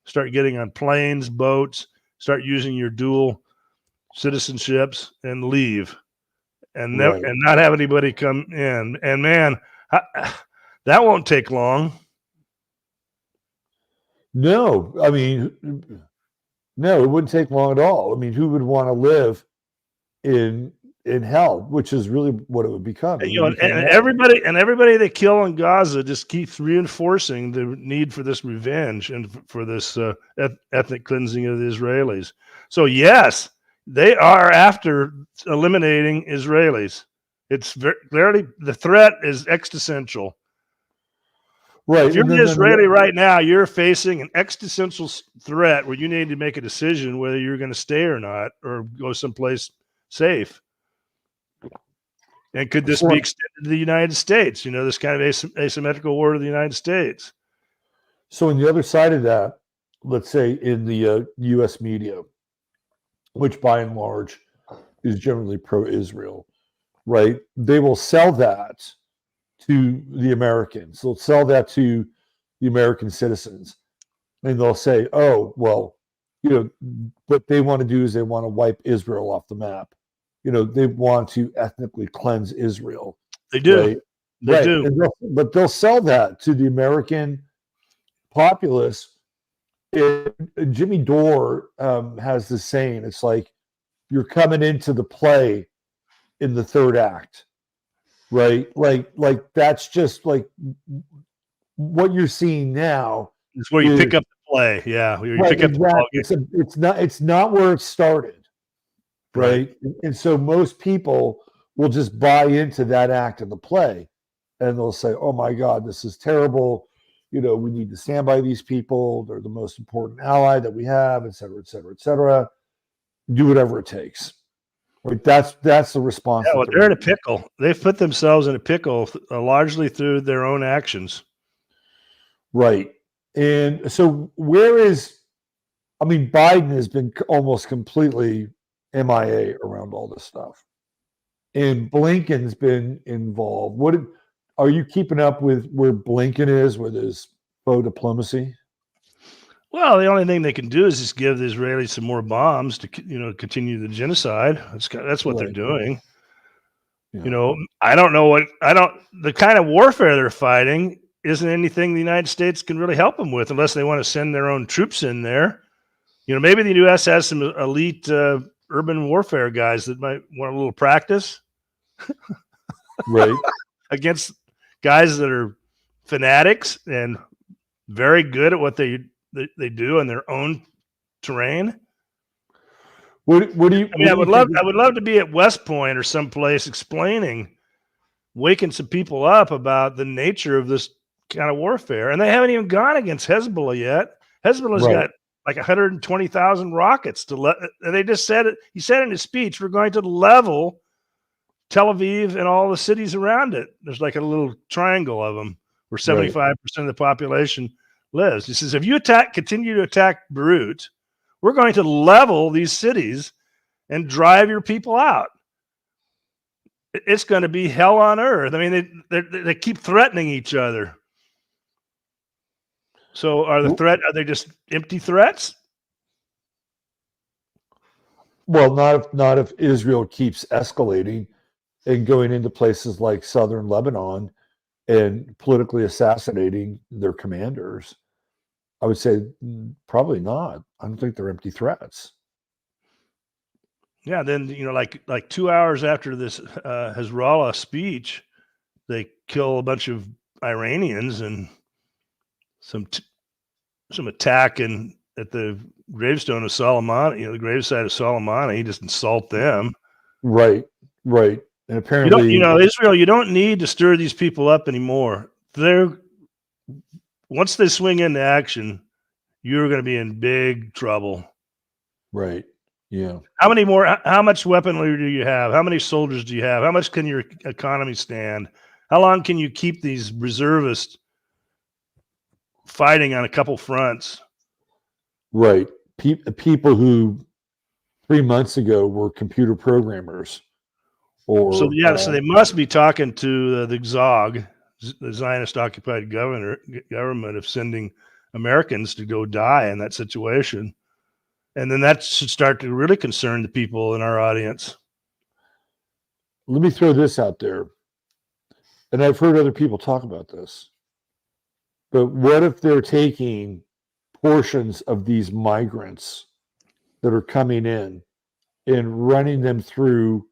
F: Start getting on planes, boats, start using your dual citizenships and leave. And not have anybody come in. And man, that won't take long.
L: No, I mean, no, it wouldn't take long at all. I mean, who would want to live in hell, which is really what it would become.
F: And everybody they kill in Gaza just keeps reinforcing the need for this revenge and for this ethnic cleansing of the Israelis. So yes, they are after eliminating Israelis. It's clearly the threat is existential.
L: Right.
F: If you're an Israeli right now, you're facing an existential threat where you need to make a decision whether you're going to stay or not, or go someplace safe. And could this be extended to the United States? You know, this kind of asymmetrical war to the United States.
L: So on the other side of that, let's say in the U.S. media, which by and large is generally pro-Israel, right? They will sell that to the Americans. They'll sell that to the American citizens. And they'll say, oh, well, you know, what they want to do is they want to wipe Israel off the map. You know, they want to ethnically cleanse Israel.
F: They do.
L: Right?
F: They do.
L: But they'll sell that to the American populace. Jimmy Dore has this saying, it's like, you're coming into the play in the third act, right? Like that's just like what you're seeing now.
F: It's where you pick up the play. Yeah. Where you pick up the ball game.
L: It's not where it started. Right. And so most people will just buy into that act of the play, and they'll say, oh my God, this is terrible. You know, we need to stand by these people. They're the most important ally that we have, et cetera, et cetera, et cetera. Do whatever it takes. Right. That's the response.
F: Yeah, well, they're in a pickle. They've put themselves in a pickle largely through their own actions.
L: Right. And so Biden has been almost completely MIA around all this stuff. And Blinken's been involved. Are you keeping up with where Blinken is with his faux diplomacy?
F: Well, the only thing they can do is just give the Israelis some more bombs to, you know, continue the genocide. That's what they're doing. Yeah. You know, the kind of warfare they're fighting isn't anything the United States can really help them with unless they want to send their own troops in there. You know, maybe the U.S. has some elite urban warfare guys that might want a little practice.
L: Right.
F: Against guys that are fanatics and very good at what they do in their own terrain.
L: What do you?
F: I would love to be at West Point or someplace waking some people up about the nature of this kind of warfare. And they haven't even gone against Hezbollah yet. Hezbollah's got like 120,000 rockets and they just said it. He said in his speech, we're going to level Tel Aviv and all the cities around it. There's like a little triangle of them where 75% of the population lives. He says, if you continue to attack Beirut, we're going to level these cities and drive your people out. It's going to be hell on earth. I mean, they keep threatening each other. So are they just empty threats?
L: Well, not if Israel keeps escalating and going into places like southern Lebanon and politically assassinating their commanders. I would say probably not. I don't think they're empty threats.
F: Yeah, then, you know, like 2 hours after this Hezbollah speech, they kill a bunch of Iranians and some attack at the gravestone of Soleimani, you know, the gravesite of Soleimani. Just insult them.
L: Right. And apparently,
F: Israel, you don't need to stir these people up anymore. Once they swing into action, you're going to be in big trouble.
L: Right. Yeah.
F: How much weaponry do you have? How many soldiers do you have? How much can your economy stand? How long can you keep these reservists fighting on a couple fronts?
L: Right. People who 3 months ago were computer programmers.
F: So they must be talking to the ZOG, the Zionist occupied government, of sending Americans to go die in that situation. And then that should start to really concern the people in our audience.
L: Let me throw this out there. And I've heard other people talk about this. But what if they're taking portions of these migrants that are coming in and running them through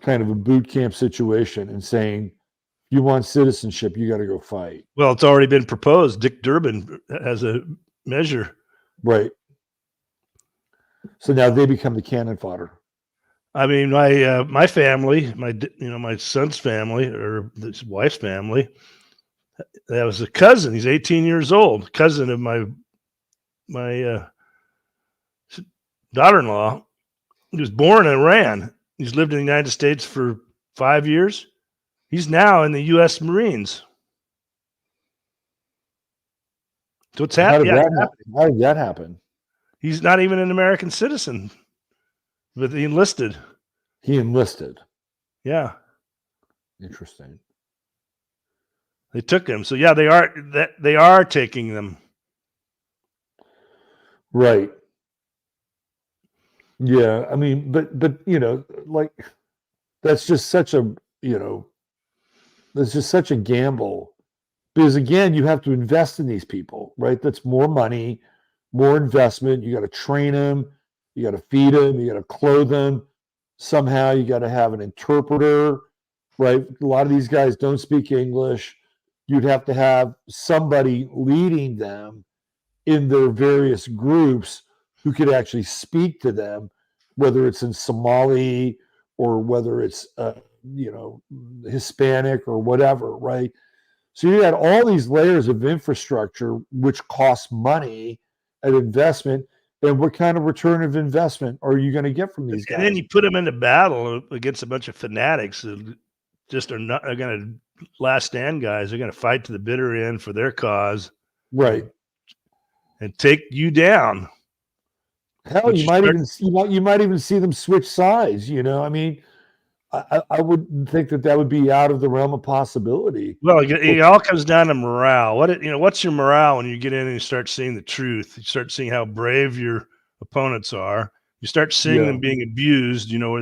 L: kind of a boot camp situation and saying, you want citizenship, you got to go fight?
F: Well, it's already been proposed. Dick Durbin has a measure.
L: Right. So now they become the cannon fodder.
F: I mean, my family, my son's family or his wife's family, that was a cousin. He's 18 years old, cousin of my daughter-in-law. He was born in Iran. He's lived in the United States for 5 years. He's now in the U.S. Marines. So it's
L: How
F: happening.
L: did that happen?
F: He's not even an American citizen, but he enlisted.
L: He enlisted.
F: Yeah.
L: Interesting.
F: They took him. So yeah, they are taking them.
L: Right. Yeah, I mean, but like that's just such a that's just such a gamble, because again, you have to invest in these people, right? That's more money, more investment. You got to train them, you got to feed them, you got to clothe them. Somehow you got to have an interpreter, right? A lot of these guys don't speak English. You'd have to have somebody leading them in their various groups who could actually speak to them, whether it's in Somali or whether it's Hispanic or whatever, right? So you had all these layers of infrastructure which cost money and investment. And what kind of return of investment are you going to get from these guys?
F: And then you put them into battle against a bunch of fanatics who just are going to last stand guys. They're going to fight to the bitter end for their cause,
L: right?
F: And take you down.
L: Hell, you might even see them switch sides. I mean, I wouldn't think that would be out of the realm of possibility.
F: Well, it all comes down to morale. What's your morale when you get in and you start seeing the truth? You start seeing how brave your opponents are. You start seeing them being abused. Where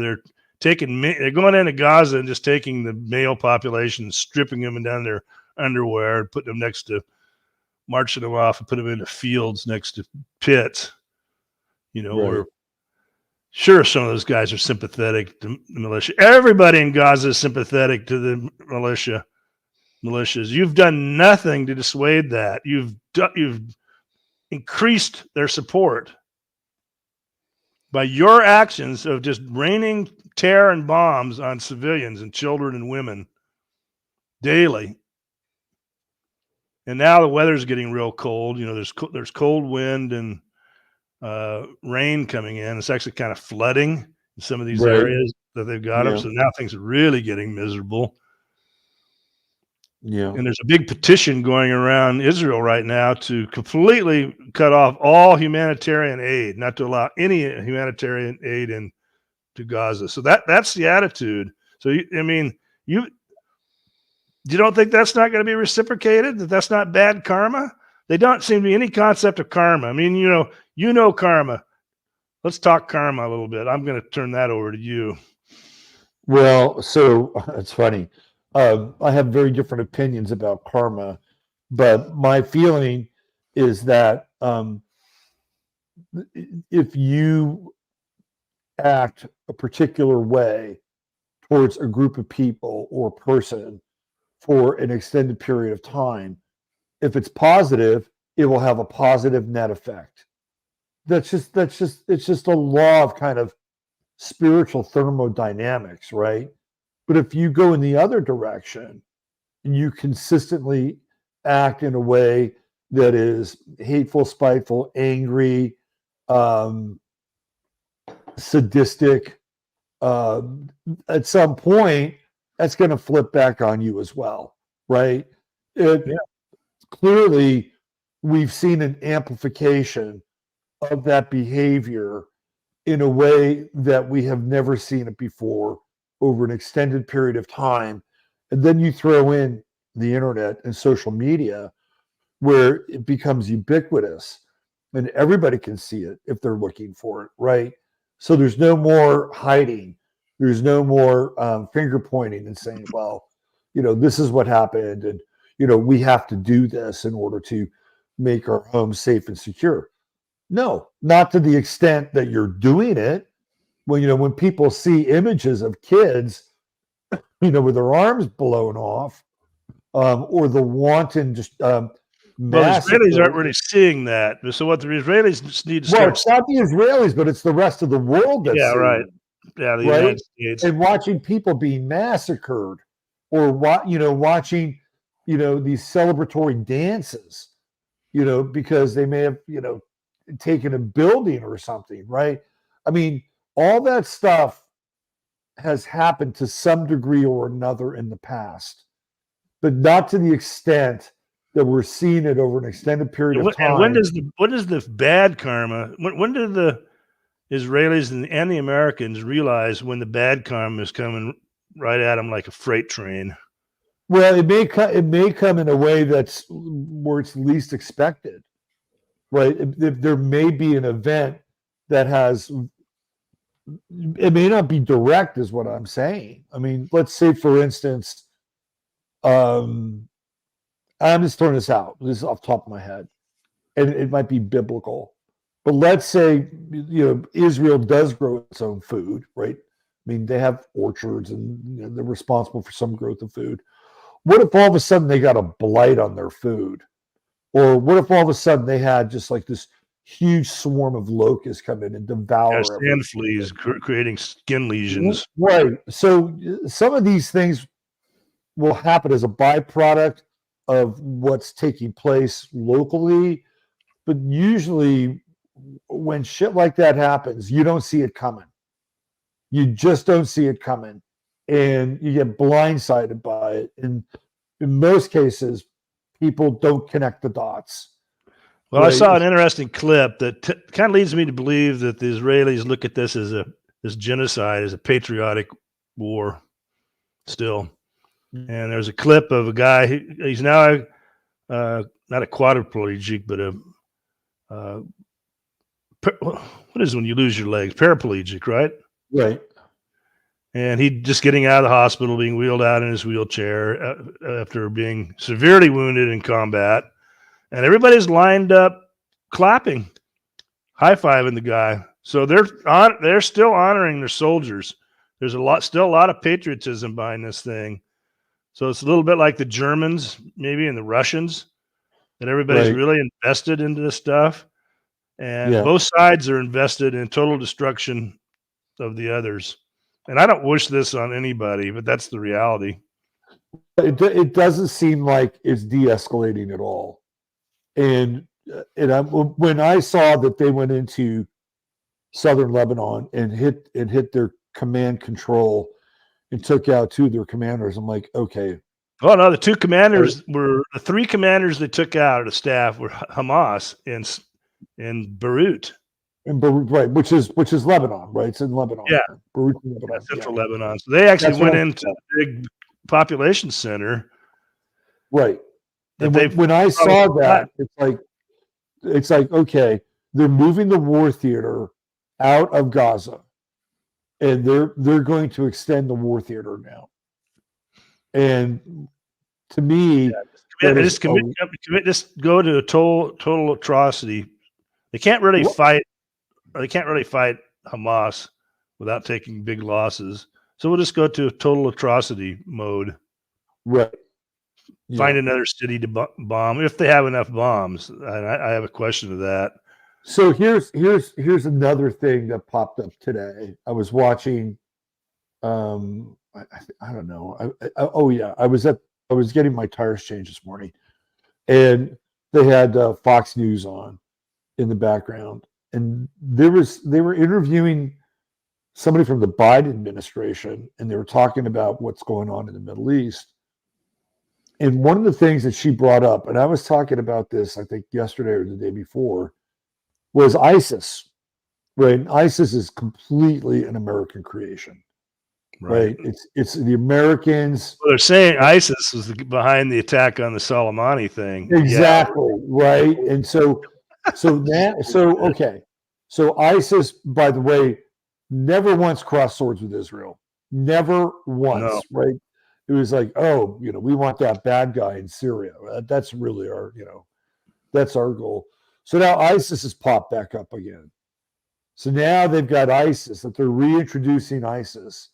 F: they're going into Gaza and just taking the male population, stripping them down their underwear, and putting them next to, marching them off and put them into fields next to pits.
L: Right.
F: Where sure, some of those guys are sympathetic to the militia. Everybody in Gaza is sympathetic to the militias. You've done nothing to dissuade that. You've increased their support by your actions of just raining terror and bombs on civilians and children and women daily. And now the weather's getting real cold. There's cold wind and rain coming in. It's actually kind of flooding in some of these areas that they've got them. So now things are really getting miserable.
L: Yeah.
F: And there's a big petition going around Israel right now to completely cut off all humanitarian aid, not to allow any humanitarian aid into Gaza. So that's the attitude. So you don't think that's not going to be reciprocated? That's not bad karma? They don't seem to be any concept of karma. I mean, karma. Let's talk karma a little bit. I'm going to turn that over to you.
L: Well, so it's funny. I have very different opinions about karma, but my feeling is that if you act a particular way towards a group of people or person for an extended period of time, if it's positive, it will have a positive net effect. It's just a law of kind of spiritual thermodynamics, right? But if you go in the other direction and you consistently act in a way that is hateful, spiteful, angry, sadistic, at some point, that's going to flip back on you as well, right? Clearly, we've seen an amplification of that behavior in a way that we have never seen it before over an extended period of time. And then you throw in the internet and social media where it becomes ubiquitous and everybody can see it if they're looking for it, right? So there's no more hiding. There's no more finger pointing and saying, well, this is what happened. And, we have to do this in order to make our home safe and secure. No, not to the extent that you're doing it. When people see images of kids, with their arms blown off, or the wanton just
F: well, the Israelis aren't really seeing that. So what the Israelis just need to start.
L: Well, it's not the Israelis, but it's the rest of the world that's
F: right.
L: It,
F: yeah, the
L: right?
F: United States.
L: And watching people being massacred, or watching these celebratory dances, because they may have taken a building or something, right? I mean, all that stuff has happened to some degree or another in the past, but not to the extent that we're seeing it over an extended period of time.
F: And when does the bad karma? When did the Israelis and the Americans realize when the bad karma is coming right at them like a freight train?
L: Well, it may come in a way that's where it's least expected, right? There may be an event that has. It may not be direct, is what I'm saying. I mean, let's say, for instance, I'm just throwing this out. This is off the top of my head, and it might be biblical. But let's say, Israel does grow its own food, right? I mean, they have orchards, and they're responsible for some growth of food. What if all of a sudden they got a blight on their food? Or what if all of a sudden they had just like this huge swarm of locusts come in and devour
F: sand fleas creating skin lesions?
L: Right. So some of these things will happen as a byproduct of what's taking place locally. But usually when shit like that happens, you don't see it coming. You just don't see it coming. And you get blindsided by it. And in most cases, people don't connect the dots.
F: Well, right? I saw an interesting clip that kind of leads me to believe that the Israelis look at this as this genocide as a patriotic war still. And there's a clip of a guy, he's now not a quadriplegic, but what is when you lose your legs? Paraplegic, right?
L: Right.
F: And he just getting out of the hospital, being wheeled out in his wheelchair after being severely wounded in combat. And everybody's lined up clapping, high-fiving the guy. So they're still honoring their soldiers. There's still a lot of patriotism behind this thing. So it's a little bit like the Germans, maybe, and the Russians, that everybody's really invested into this stuff. And both sides are invested in total destruction of the others. And I don't wish this on anybody, but that's the reality.
L: It doesn't seem like it's de-escalating at all. And when I saw that they went into southern Lebanon and hit their command control and took out two of their commanders, I'm like, okay.
F: Oh no, the three commanders they took out of the staff were Hamas in Beirut.
L: In Beirut, right, which is Lebanon, right? It's in Lebanon.
F: Yeah,
L: Beirut, Lebanon.
F: Central Lebanon. So they actually went into the big population center.
L: Right. And when I saw that, it's like, okay, they're moving the war theater out of Gaza, and they're going to extend the war theater now. And to me,
F: just go to a total atrocity. They can't really fight. They can't really fight Hamas without taking big losses. So we'll just go to a total atrocity mode.
L: Right.
F: Yeah. Find another city to bomb if they have enough bombs. And I have a question to that.
L: So here's another thing that popped up today. I was watching. I don't know. I was getting my tires changed this morning, and they had Fox News on in the background, and they were interviewing somebody from the Biden administration, and they were talking about what's going on in the Middle East. And one of the things that she brought up, and I was talking about this, I think yesterday or the day before, was ISIS. Right? And ISIS is completely an American creation. Right? It's the Americans.
F: Well, they're saying ISIS was behind the attack on the Soleimani thing.
L: Exactly. Yeah. Right. And so ISIS, by the way, never once crossed swords with Israel. Never once. No. Right. It was like, oh, we want that bad guy in Syria. That's really our, that's our goal. So now ISIS has popped back up again. So now they've got ISIS, that they're reintroducing ISIS.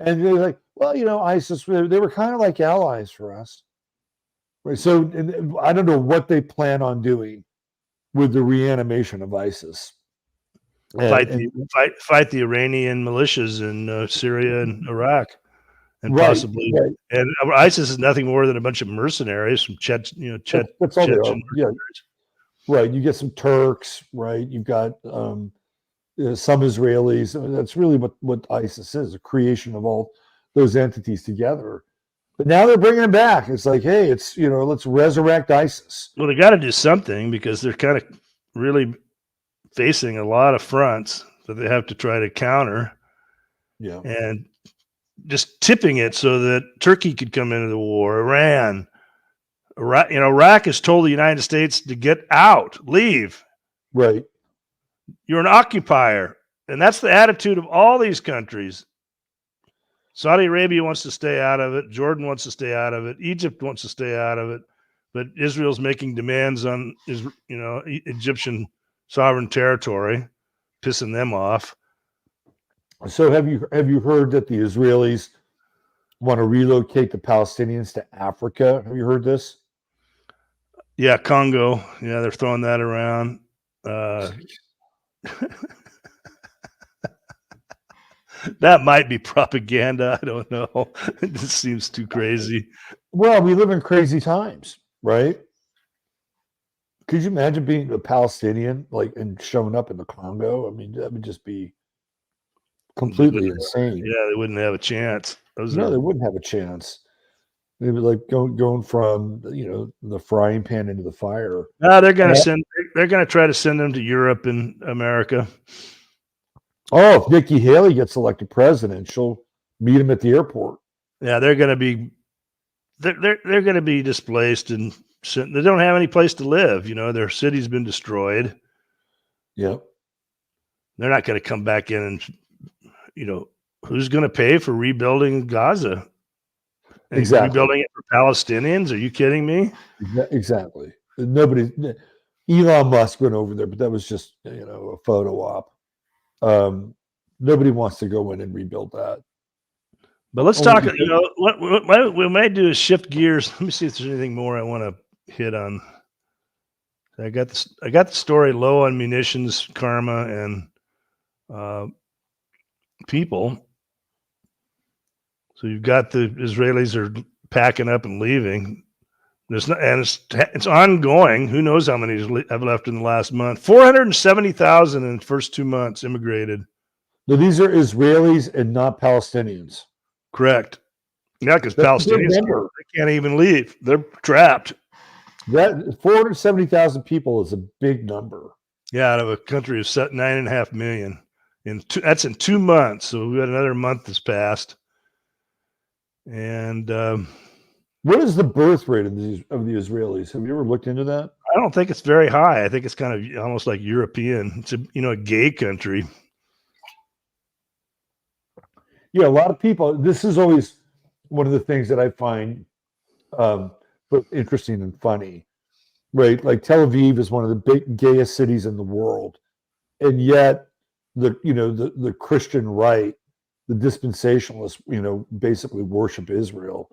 L: And they're like, well, ISIS, they were kind of like allies for us. Right. So I don't know what they plan on doing with the reanimation of ISIS.
F: Fight the Iranian militias in Syria and Iraq. And possibly, and ISIS is nothing more than a bunch of mercenaries from
L: that's all they are. Yeah. Right. You get some Turks, right? You've got some Israelis. I mean, that's really what ISIS is, a creation of all those entities together. But now they're bringing it back. It's like, hey, let's resurrect ISIS.
F: Well, they got to do something because they're kind of really facing a lot of fronts that they have to try to counter.
L: Yeah.
F: And just tipping it so that Turkey could come into the war, Iran. Iraq has told the United States to get out, leave.
L: Right.
F: You're an occupier. And that's the attitude of all these countries. Saudi Arabia wants to stay out of it. Jordan wants to stay out of it. Egypt wants to stay out of it. But Israel's making demands on Egyptian sovereign territory, pissing them off.
L: So have you heard that the Israelis want to relocate the Palestinians to Africa? Have you heard this?
F: Yeah, Congo. Yeah, they're throwing that around. That might be propaganda. I don't know. It just seems too crazy.
L: Well, we live in crazy times, right? Could you imagine being a Palestinian and showing up in the Congo? I mean, that would just be completely insane.
F: Yeah, they wouldn't have a chance.
L: They wouldn't have a chance. They would like going from the frying pan into the fire.
F: No, they're going to try to send them to Europe and America.
L: Oh, if Nikki Haley gets elected president, she'll meet him at the airport.
F: Yeah, they're going to be displaced, and they don't have any place to live. Their city's been destroyed.
L: Yep.
F: They're not going to come back in and, who's going to pay for rebuilding Gaza? And
L: exactly.
F: Rebuilding it for Palestinians? Are you kidding me?
L: Exactly. Elon Musk went over there, but that was just, a photo op. Nobody wants to go in and rebuild that.
F: But let's talk. What we might do is shift gears. Let me see if there's anything more I want to hit on. I got the story low on munitions, karma, and people. So you've got the Israelis are packing up and leaving. It's ongoing. Who knows how many have left in the last month? 470,000 in the first 2 months immigrated.
L: No, these are Israelis and not Palestinians.
F: Correct. Yeah, because Palestinians they can't even leave. They're trapped.
L: That 470,000 people is a big number.
F: Yeah, out of a country of 9.5 million. That's in 2 months. So we got another month that's passed. And
L: what is the birth rate of the Israelis? Have you ever looked into that?
F: I don't think it's very high. I think it's kind of almost like European. It's a gay country.
L: Yeah, a lot of people. This is always one of the things that I find interesting and funny, right? Like Tel Aviv is one of the gayest cities in the world, and yet the Christian right, the dispensationalists, basically worship Israel.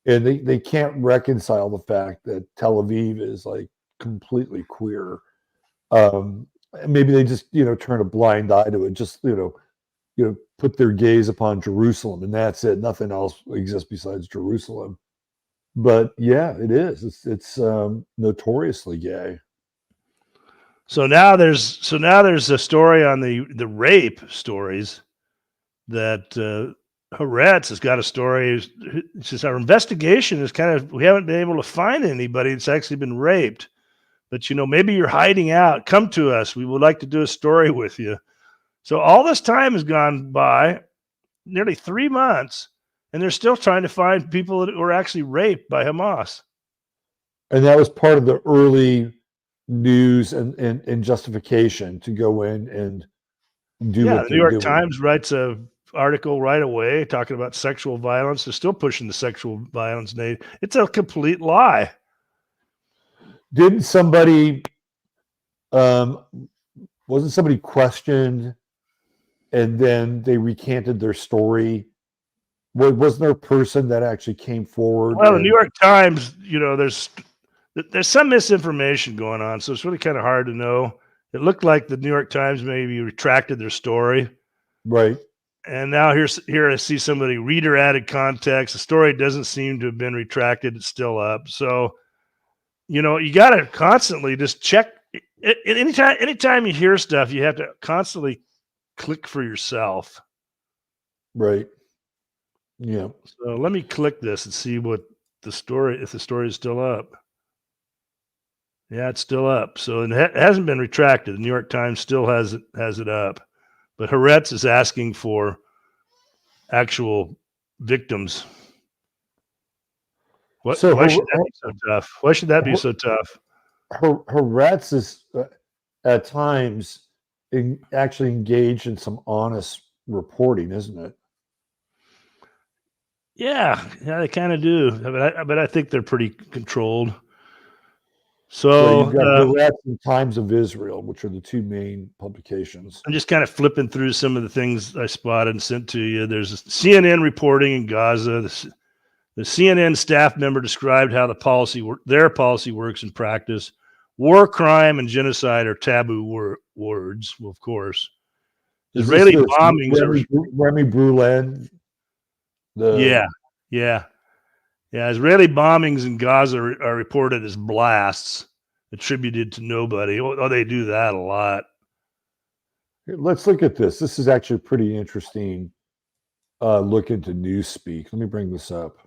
L: And they can't reconcile the fact that Tel Aviv is like completely queer. Maybe they just turn a blind eye to it. Just put their gaze upon Jerusalem, and that's it. Nothing else exists besides Jerusalem. But yeah, it is. It's notoriously gay.
F: So now there's a story on the rape stories that. Haaretz has got a story. It says our investigation is we haven't been able to find anybody that's actually been raped, but maybe you're hiding out. Come to us. We would like to do a story with you. So all this time has gone by, nearly 3 months, and they're still trying to find people that were actually raped by Hamas.
L: And that was part of the early news and justification to go in and do.
F: Yeah, the New York Times writes a article right away talking about sexual violence. They're still pushing the sexual violence. It's a complete lie.
L: Didn't somebody wasn't somebody questioned and then they recanted their story? Wasn't there a person that actually came forward?
F: Well, the New York Times, there's some misinformation going on, so it's really kind of hard to know. It looked like the New York Times maybe retracted their story.
L: Right.
F: And now here I see somebody reader added context. The story doesn't seem to have been retracted. It's still up. So, you got to constantly just check. Anytime you hear stuff, you have to constantly click for yourself.
L: Right. Yeah.
F: So let me click this and see what the story, if the story is still up. Yeah, it's still up. So it hasn't been retracted. The New York Times still has it up. But Haaretz is asking for actual victims. Why should that be so tough? Why should that be so tough?
L: Haaretz is at times actually engaged in some honest reporting, isn't it?
F: Yeah, they kind of do. But I think they're pretty controlled. So
L: well, you've got Haaretz and Times of Israel, which are the two main publications.
F: I'm just kind of flipping through some of the things I spotted and sent to you. There's CNN reporting in Gaza. The CNN staff member described how their policy works in practice. War crime and genocide are taboo words. Well, of course, Israeli bombings
L: Remy Brulin.
F: Yeah. Israeli bombings in Gaza are reported as blasts attributed to nobody. Oh, they do that a lot.
L: Let's look at this. This is actually pretty interesting. Look into Newspeak. Let me bring this up.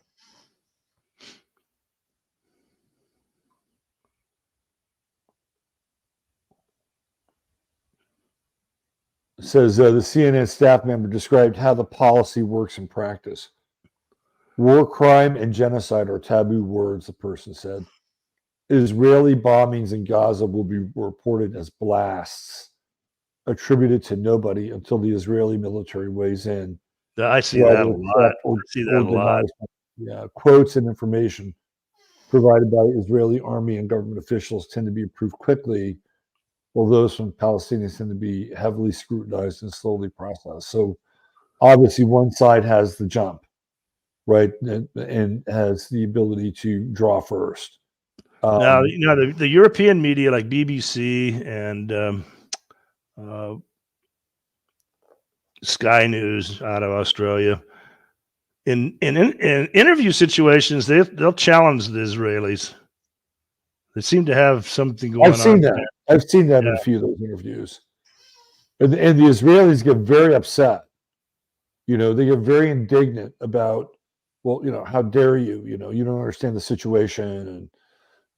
L: It says the CNN staff member described how the policy works in practice. War crime and genocide are taboo words, the person said. Israeli bombings in Gaza will be reported as blasts attributed to nobody until the Israeli military weighs in.
F: I see that a lot.
L: Yeah, quotes and information provided by Israeli army and government officials tend to be approved quickly, while those from Palestinians tend to be heavily scrutinized and slowly processed. So obviously one side has the jump, right, and has the ability to draw first.
F: Now, the European media like BBC and Sky News out of Australia, in interview situations, they'll challenge the Israelis. They seem to have something going on.
L: I've seen that in a few of those interviews. And the Israelis get very upset. They get very indignant about, well, how dare you? You don't understand the situation,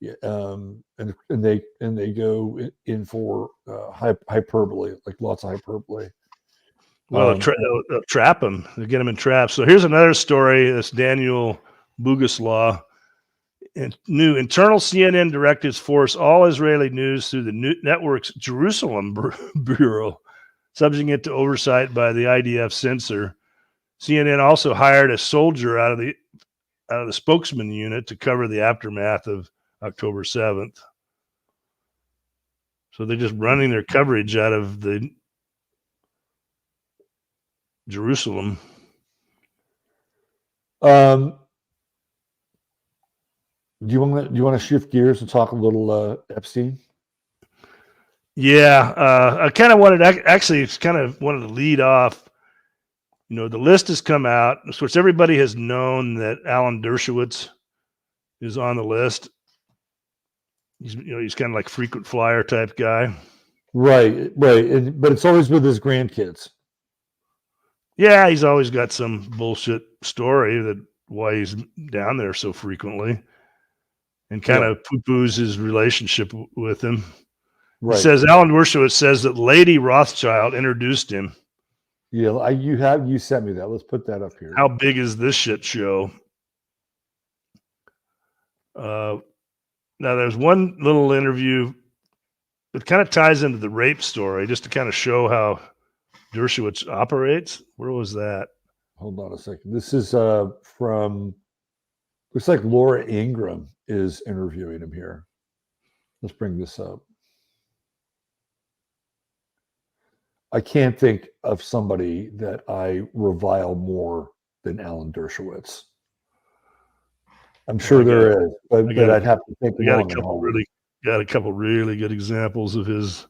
L: and they go in for hyperbole, like lots of hyperbole.
F: Well, they'll trap them. They'll get them in traps. So here's another story. This Daniel Bugaslaw. New internal CNN directives force all Israeli news through the network's Jerusalem bureau, subjecting it to oversight by the IDF censor. CNN also hired a soldier out of the spokesman unit to cover the aftermath of October 7th. So they're just running their coverage out of the Jerusalem.
L: Do you want to shift gears and talk a little Epstein?
F: Yeah, I kind of wanted to lead off. The list has come out. Of course, everybody has known that Alan Dershowitz is on the list. He's kind of like frequent flyer type guy.
L: Right. But it's always with his grandkids.
F: Yeah, he's always got some bullshit story that why he's down there so frequently, and kind of poo-poos his relationship with him. Right. He says Alan Dershowitz says that Lady Rothschild introduced him.
L: Yeah, you sent me that. Let's put that up here.
F: How big is this shit show? Now there's one little interview that kind of ties into the rape story, just to kind of show how Dershowitz operates. Where was that?
L: Hold on a second. This is from, looks like Laura Ingraham is interviewing him here. Let's bring this up. I can't think of somebody that I revile more than Alan Dershowitz. I'm sure there is, but I'd have to think.
F: Got a couple really good examples of his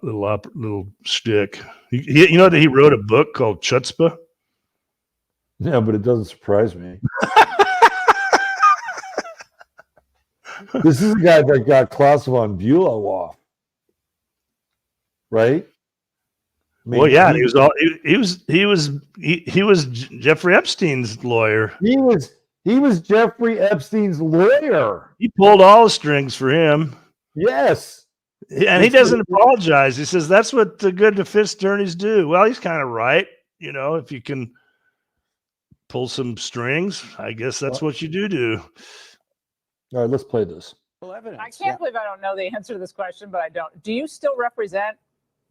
F: little shtick. You know that he wrote a book called Chutzpah?
L: Yeah, but it doesn't surprise me. This is a guy that got Klaus von Bülow off, right?
F: Well, yeah, he was Jeffrey Epstein's lawyer.
L: He was Jeffrey Epstein's lawyer.
F: He pulled all the strings for him.
L: Yes.
F: And he doesn't apologize. He says that's what the good defense attorneys do. Well, he's kind of right. You know, if you can pull some strings, I guess that's what you do.
L: All right, let's play this.
M: I can't believe I don't know the answer to this question, but I don't. Do you still represent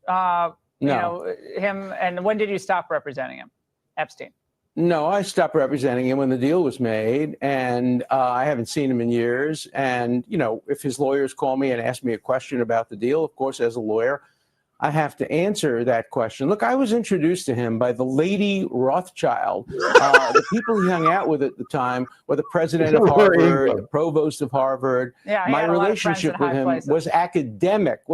M: you know, him? And when did you stop representing him, Epstein?
N: No, I stopped representing him when the deal was made, and I haven't seen him in years. And, you know, if his lawyers call me and ask me a question about the deal, of course, as a lawyer, I have to answer that question. Look, I was introduced to him by the Lady Rothschild. The people he hung out with at the time were the president of Harvard, the provost of Harvard.
M: Yeah,
N: my relationship with him was academic.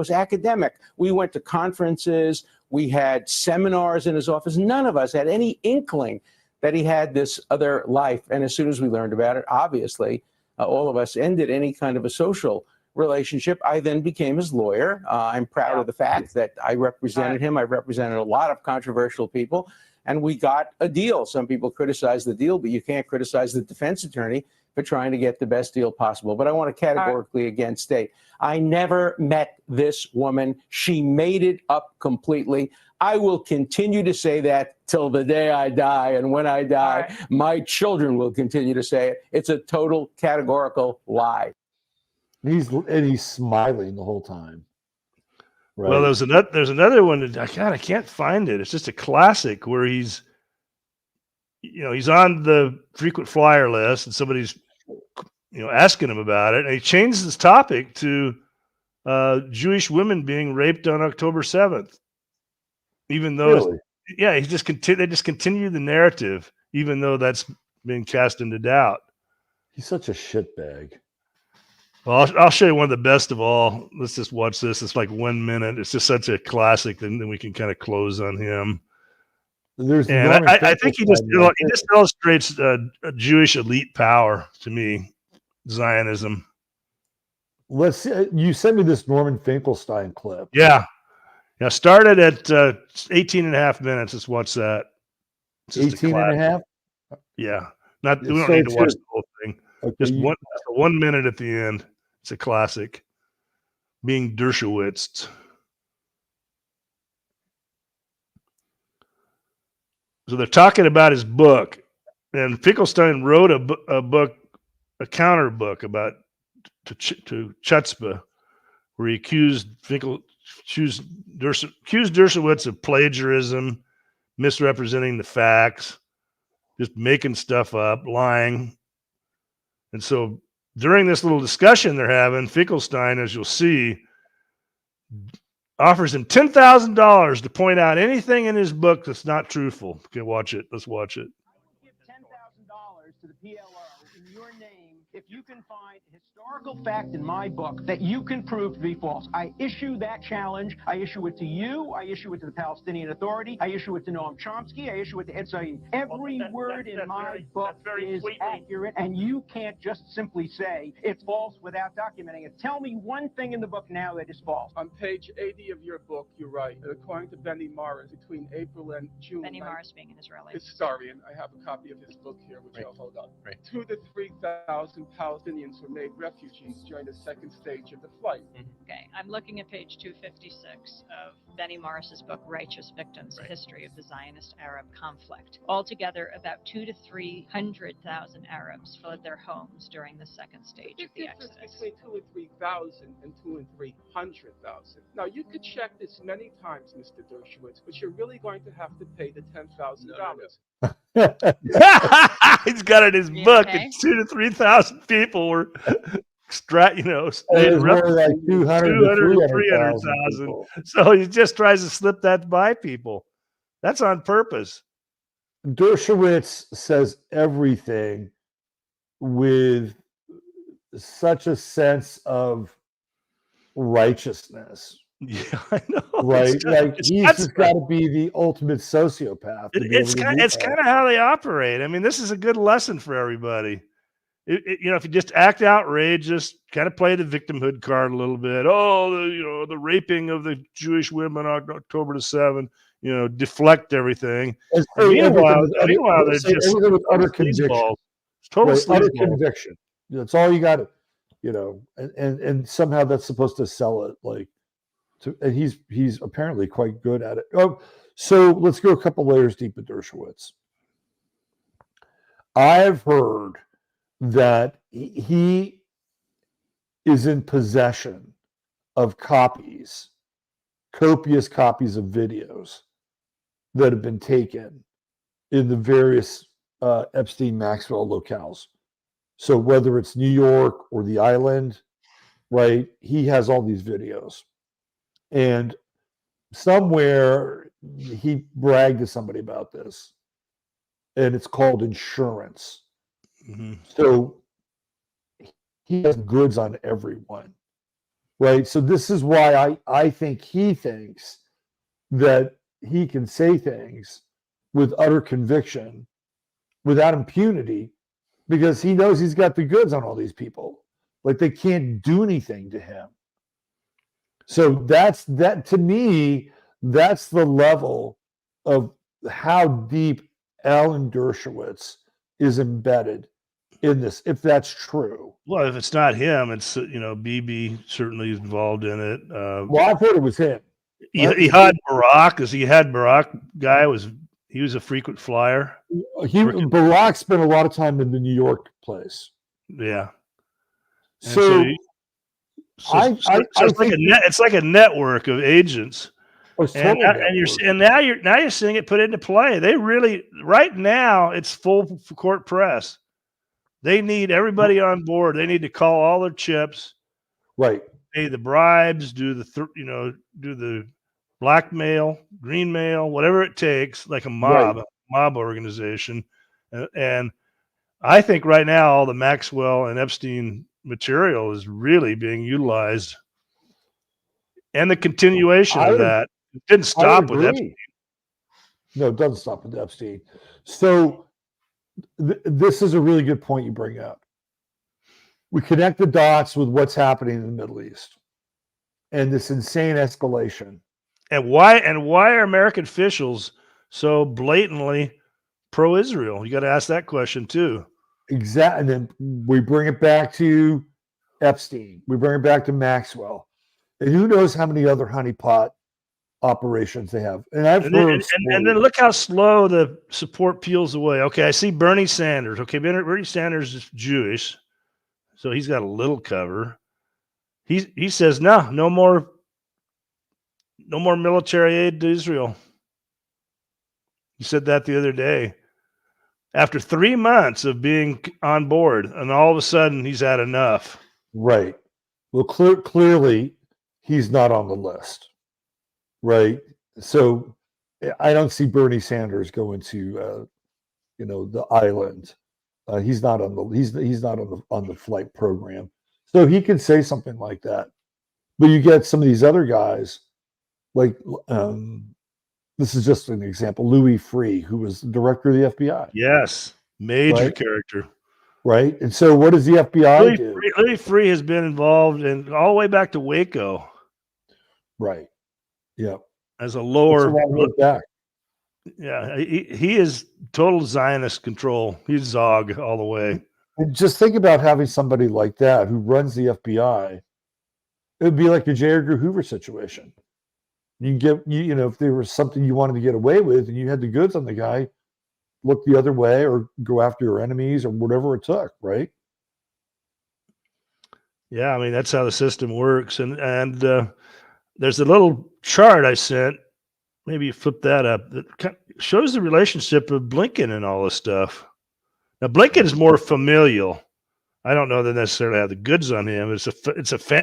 N: We went to conferences. We had seminars in his office. None of us had any inkling that he had this other life. And as soon as we learned about it, obviously, all of us ended any kind of a social relationship. I then became his lawyer. I'm proud of the fact that I represented him. I represented a lot of controversial people, and we got a deal. Some people criticize the deal, but you can't criticize the defense attorney for trying to get the best deal possible. But I want to categorically again state, I never met this woman. She made it up completely. I will continue to say that till the day I die. And when I die, my children will continue to say it. It's a total categorical lie.
L: He's smiling the whole time. Right.
F: Well, there's another one that I can't find it. It's just a classic where he's on the frequent flyer list and somebody's asking him about it, and he changes his topic to Jewish women being raped on October 7th. Even though they just continue the narrative, even though that's being cast into doubt.
L: He's such a shitbag.
F: Well, I'll show you one of the best of all. Let's just watch this. It's like 1 minute. It's just such a classic. Then we can kind of close on him. I think he just illustrates a Jewish elite power to me, Zionism.
L: Let's see. You sent me this Norman Finkelstein clip.
F: Yeah. Started at 18 and a half minutes. Let's watch that.
L: 18 and a half?
F: Yeah. We don't need to watch the whole thing. Okay, just 1 minute at the end. It's a classic. Being Dershowitzed. So they're talking about his book, and Finkelstein wrote a book, a counter book about to Chutzpah, where he accused Dershowitz of plagiarism, misrepresenting the facts, just making stuff up, lying. And so during this little discussion they're having, Finkelstein, as you'll see, offers him $10,000 to point out anything in his book that's not truthful. Okay, watch it. Let's watch it.
O: I would give $10,000 to the PLO in your name if you can find historical fact in my book that you can prove to be false. I issue that challenge. I issue it to you. I issue it to the Palestinian Authority. I issue it to Noam Chomsky. I issue it to Ed Said. Every word in my book is accurate, and you can't just simply say it's false without documenting it. Tell me one thing in the book now that is false.
P: On page 80 of your book, you write, according to Benny Morris, between April and June.
G: Benny Morris being an Israeli
P: historian. I have a copy of his book here, which I'll hold up. 2,000 to 3,000 Palestinians were made refugees during the second stage of the flight.
G: Okay, I'm looking at page 256 of Benny Morris's book, Righteous Victims, A History of the Zionist-Arab Conflict. Altogether, about 200,000 to 300,000 Arabs fled their homes during the second stage of the Exodus.
P: Between 2 and 3,000 and 2 and 300,000. Now, you could check this many times, Mr. Dershowitz, but you're really going to have to pay the $10,000.
F: He's got it in his book. Okay. 2,000 to 3,000 people were like 200 to 300,000. So he just tries to slip that by people. That's on purpose.
L: Dershowitz says everything with such a sense of righteousness.
F: Yeah, I know.
L: Right? He's just got to be the ultimate sociopath.
F: It's kind of how they operate. I mean, this is a good lesson for everybody. If you just act outrageous, kind of play the victimhood card a little bit. Oh, the raping of the Jewish women on October the 7th. deflect everything.
L: And
F: And meanwhile,
L: everything
F: they're just
L: with utter conviction.
F: sleazeballs. Total
L: utter
F: sleazeball.
L: conviction. That's all you got to, and somehow that's supposed to sell it. And he's apparently quite good at it. Oh, so let's go a couple layers deep with Dershowitz. I've heard that he is in possession of copious copies of videos that have been taken in the various Epstein Maxwell locales. So whether it's New York or the island, right? He has all these videos. And somewhere he bragged to somebody about this. And it's called insurance.
F: Mm-hmm.
L: So he has goods on everyone. Right. So this is why I think he thinks that he can say things with utter conviction, without impunity, because he knows he's got the goods on all these people. Like they can't do anything to him. So that to me, that's the level of how deep Alan Dershowitz is embedded in this, if that's true.
F: Well, if it's not him, it's BB certainly is involved in it.
L: Well, I've heard it was him.
F: He had Barack, because he had Barack guy he was a frequent flyer.
L: Barack spent a lot of time in the New York place.
F: Yeah. It's like a network of agents. And now you're seeing it put into play. They really right now it's full court press. They need everybody on board. They need to call all their chips,
L: right?
F: Pay the bribes, do the blackmail, green mail, whatever it takes, like a mob organization. And I think right now all the Maxwell and Epstein material is really being utilized, and the continuation of that. It didn't stop with Epstein.
L: No, it doesn't stop with Epstein. So this is a really good point you bring up. We connect the dots with what's happening in the Middle East and this insane escalation.
F: And why are American officials so blatantly pro-Israel? You got to ask that question too.
L: Exactly. And then we bring it back to Epstein. We bring it back to Maxwell. And who knows how many other honeypot operations they have. And
F: then look how slow the support peels away. Okay, I see Bernie Sanders. Okay, Bernie Sanders is Jewish, so he's got a little cover. He says no more military aid to Israel. He said that the other day. After 3 months of being on board, and all of a sudden he's had enough.
L: Right. Well, clearly he's not on the list. Right. So I don't see Bernie Sanders going to, the island. He's not on the flight program. So he can say something like that. But you get some of these other guys, like this is just an example, Louis Freeh, who was the director of the FBI.
F: Yes. Major character.
L: Right. And so what does the FBI do?
F: Louis Freeh has been involved in all the way back to Waco.
L: Right. Yeah.
F: As a lower
L: back.
F: Yeah, he is total Zionist control. He's Zog all the way.
L: And just think about having somebody like that who runs the FBI. It would be like a J. Edgar Hoover situation. You get, if there was something you wanted to get away with and you had the goods on the guy, look the other way or go after your enemies or whatever it took, right?
F: Yeah, I mean, that's how the system works. And there's a little chart I sent. Maybe you flip that up. That shows the relationship of Blinken and all this stuff. Now, Blinken is more familial. I don't know that necessarily have the goods on him.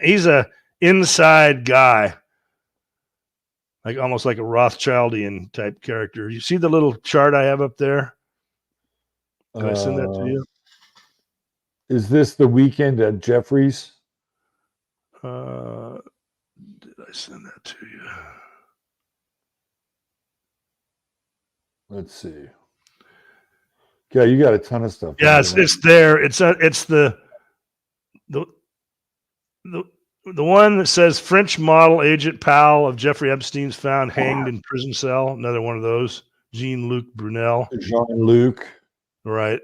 F: He's a inside guy, like almost like a Rothschildian type character. You see the little chart I have up there? Can I send that to you?
L: Is this the weekend at Jeffries?
F: Did I send that to you?
L: Let's see. Yeah, you got a ton of stuff.
F: Yeah, it's there. It's the The one that says French model agent pal of Jeffrey Epstein's found hanged in prison cell. Another one of those. Jean-Luc Brunel.
L: Jean-Luc.
F: Right.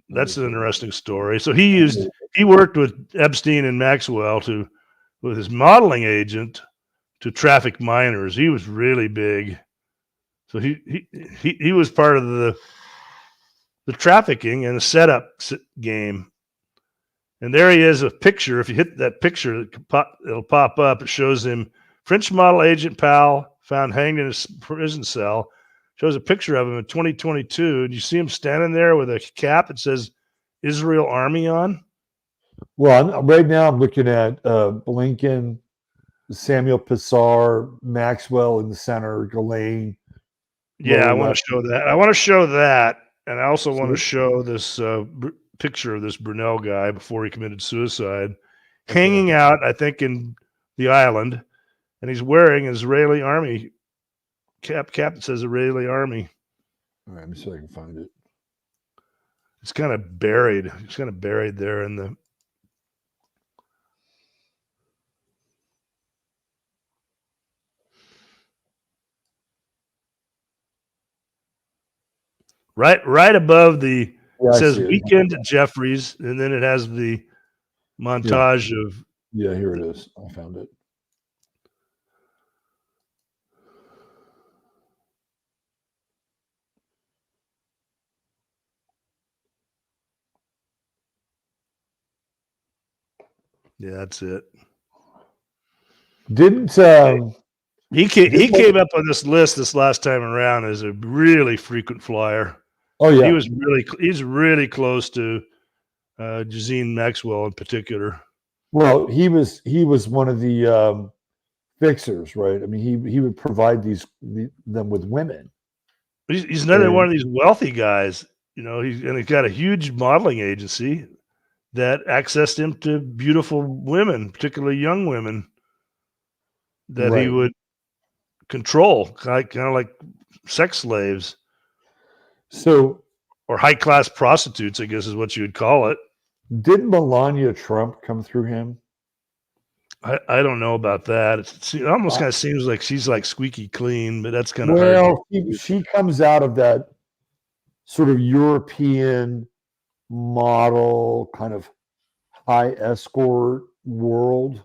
F: That's an interesting story. So he worked with Epstein and Maxwell with his modeling agent to traffic minors. He was really big. So he was part of the trafficking and the setup game. And there he is, a picture. If you hit that picture, it'll pop up. It shows him, French model agent pal found hanged in his prison cell. Shows a picture of him in 2022. And you see him standing there with a cap that says Israel Army on.
L: Well, right now I'm looking at Blinken, Samuel Pissar, Maxwell in the center, Ghislaine.
F: Yeah, I want to show that. I want to show that. And I also want to show this picture of this Brunel guy before he committed suicide, hanging out, I think, in the island. And he's wearing an Israeli Army cap that says Israeli Army.
L: All right, let me see if I can find it.
F: It's kind of buried. It's kind of buried there in the. Right above the. It says Weekend at Jeffries, and then it has the montage of.
L: Yeah, here it is. I found it.
F: Yeah, that's it.
L: Didn't
F: he came up on this list this last time around as a really frequent flyer.
L: Oh yeah,
F: he's really close to Ghislaine Maxwell in particular.
L: Well, he was one of the fixers, right? I mean, he would provide them with women.
F: He's another one of these wealthy guys, you know. He's got a huge modeling agency that accessed him to beautiful women, particularly young women, that he would control, kind of like sex slaves.
L: So,
F: or high-class prostitutes, I guess is what you would call it.
L: Didn't Melania Trump come through him?
F: I don't know about that. It almost kind of seems like she's like squeaky clean, but that's kind of
L: hard. She comes out of that sort of European model, kind of high escort world.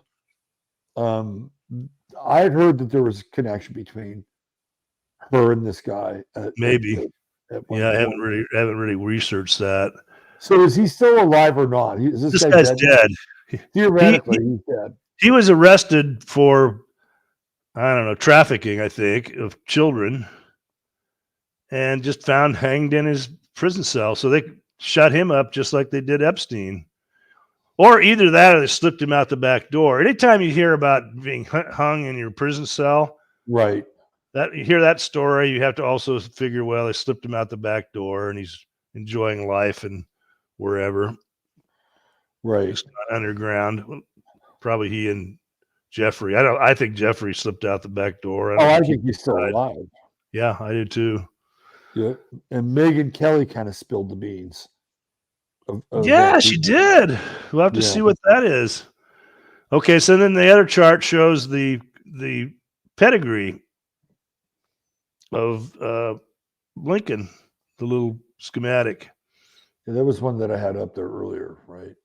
L: I had heard that there was a connection between her and this guy.
F: Maybe. I haven't really researched that.
L: So is he still alive or not?
F: This guy's dead.
L: Theoretically, he's dead.
F: He was arrested for, I don't know, trafficking, I think, of children, and just found hanged in his prison cell. So they shut him up just like they did Epstein. Or either that or they slipped him out the back door. Anytime you hear about being hung in your prison cell,
L: right?
F: That you hear that story, you have to also figure, well, they slipped him out the back door and he's enjoying life and wherever.
L: Right.
F: Just underground. Probably he and Jeffrey. I think Jeffrey slipped out the back door.
L: I think he's still alive.
F: Yeah, I do too.
L: Yeah. And Megyn Kelly kind of spilled the beans.
F: Yeah, she did. We'll have to see what that is. Okay, so then the other chart shows the pedigree of Lincoln, the little schematic.
L: Yeah, that was one that I had up there earlier, right?